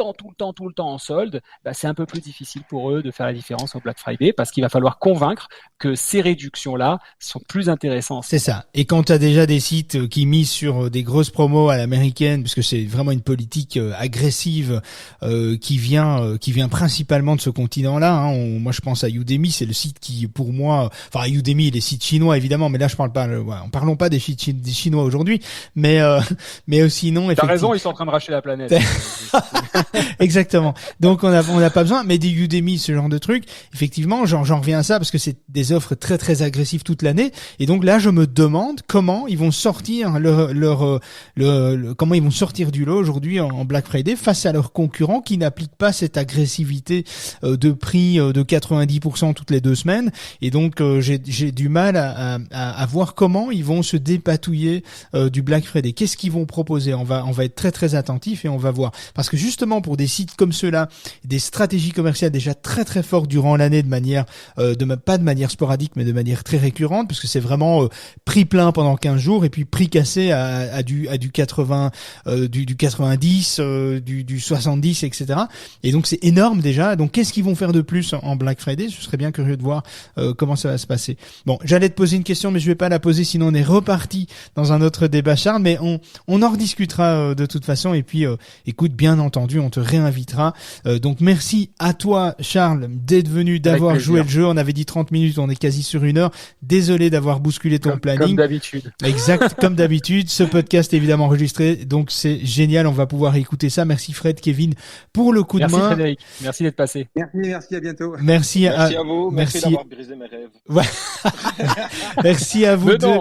temps en solde, c'est un peu plus difficile pour eux de faire la différence au Black Friday parce qu'il va falloir convaincre que ces réductions-là sont plus intéressantes. C'est ça. Et quand tu as déjà des sites qui misent sur des grosses promos à l'américaine, parce que c'est vraiment une politique agressive qui vient principalement de ce continent-là. Moi, je pense à Udemy, c'est le site qui, pour moi, Udemy, les sites chinois évidemment, mais là je parle pas. Parlons pas des sites des Chinois aujourd'hui, mais sinon. T'as raison, ils sont en train de racheter la planète. Exactement. Donc on n'a pas besoin, mais des Udemy, ce genre de trucs, effectivement, j'en reviens à ça parce que c'est des offres très très agressives toute l'année. Et donc là, je me demande comment ils vont sortir comment ils vont sortir du lot aujourd'hui en Black Friday face à leurs concurrents qui n'appliquent pas cette agressivité de prix de 90% toutes les 2 semaines. et donc j'ai du mal à voir comment ils vont se dépatouiller du Black Friday. Qu'est-ce qu'ils vont proposer? On va être très très attentif et on va voir, parce que justement pour des sites comme ceux-là, des stratégies commerciales déjà très très fortes durant l'année de manière pas de manière sporadique mais de manière très récurrente, parce que c'est vraiment prix plein pendant 15 jours et puis prix cassé à du 80 du 90 du 70, etc. Et donc c'est énorme déjà. Donc qu'est-ce qu'ils vont faire de plus en Black Friday? Je serais bien curieux de voir comment ça va se passer. Bon, j'allais te poser une question mais je vais pas la poser, sinon on est reparti dans un autre débat, Charles, mais on en rediscutera de toute façon. Et puis écoute, bien entendu, on te réinvitera. Donc merci à toi, Charles, d'être venu, d'avoir joué le jeu. On avait dit 30 minutes, on est quasi sur 1 heure. Désolé d'avoir bousculé ton planning. Comme d'habitude. Exact, comme d'habitude. Ce podcast est évidemment enregistré, donc c'est génial, on va pouvoir écouter ça. Merci Fred, Kevin, pour le coup de main. Merci Frédéric, merci d'être passé. Merci, à bientôt. Merci à vous, merci d'avoir brisé mes rêves. Ouais. Merci à vous deux.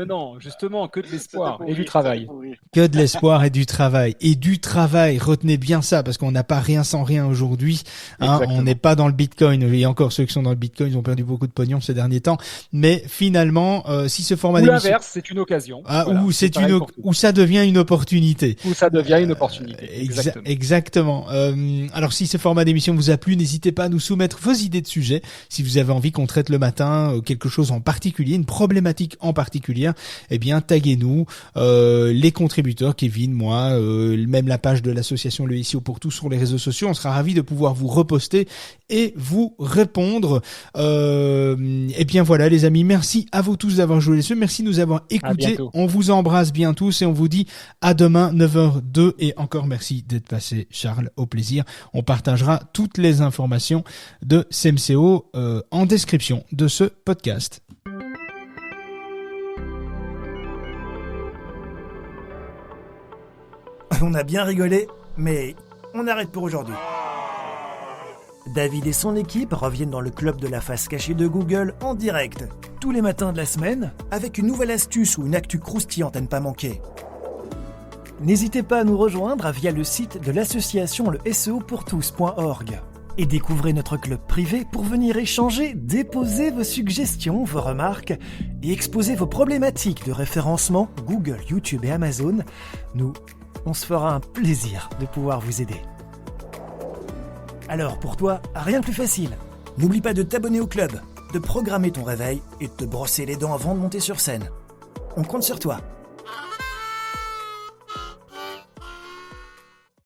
Non, justement, que de l'espoir et du travail. Que de l'espoir et du travail. Et du travail, retenez bien ça, parce qu'on n'a pas rien sans rien aujourd'hui. Hein, on n'est pas dans le Bitcoin. Et encore ceux qui sont dans le Bitcoin, ils ont perdu beaucoup de pognon ces derniers temps. Mais finalement, si ce format d'émission... Ou l'inverse, c'est une occasion. Voilà, ou ça devient une opportunité. Ou ça devient une opportunité. Exactement. Alors si ce format d'émission vous a plu, n'hésitez pas à nous soumettre vos idées de sujets. Si vous avez envie qu'on traite le matin quelque chose en particulier, une problématique en particulier, eh bien taguez-nous, les contributeurs, Kevin, moi, même la page de l'association Le SEO pour tous sur les réseaux sociaux. On sera ravis de pouvoir vous reposter et vous répondre. Et bien voilà les amis, merci à vous tous d'avoir joué les jeux, merci de nous avoir écoutés. On vous embrasse bien tous et on vous dit à demain 9h02 et encore merci d'être passé, Charles, au plaisir. On partagera toutes les informations de CMCO en description de ce podcast. On a bien rigolé, mais on arrête pour aujourd'hui. David et son équipe reviennent dans le club de la face cachée de Google en direct, tous les matins de la semaine, avec une nouvelle astuce ou une actu croustillante à ne pas manquer. N'hésitez pas à nous rejoindre via le site de l'association le SEOpourtous.org et découvrez notre club privé pour venir échanger, déposer vos suggestions, vos remarques et exposer vos problématiques de référencement Google, YouTube et Amazon. On se fera un plaisir de pouvoir vous aider. Alors pour toi, rien de plus facile. N'oublie pas de t'abonner au club, de programmer ton réveil et de te brosser les dents avant de monter sur scène. On compte sur toi.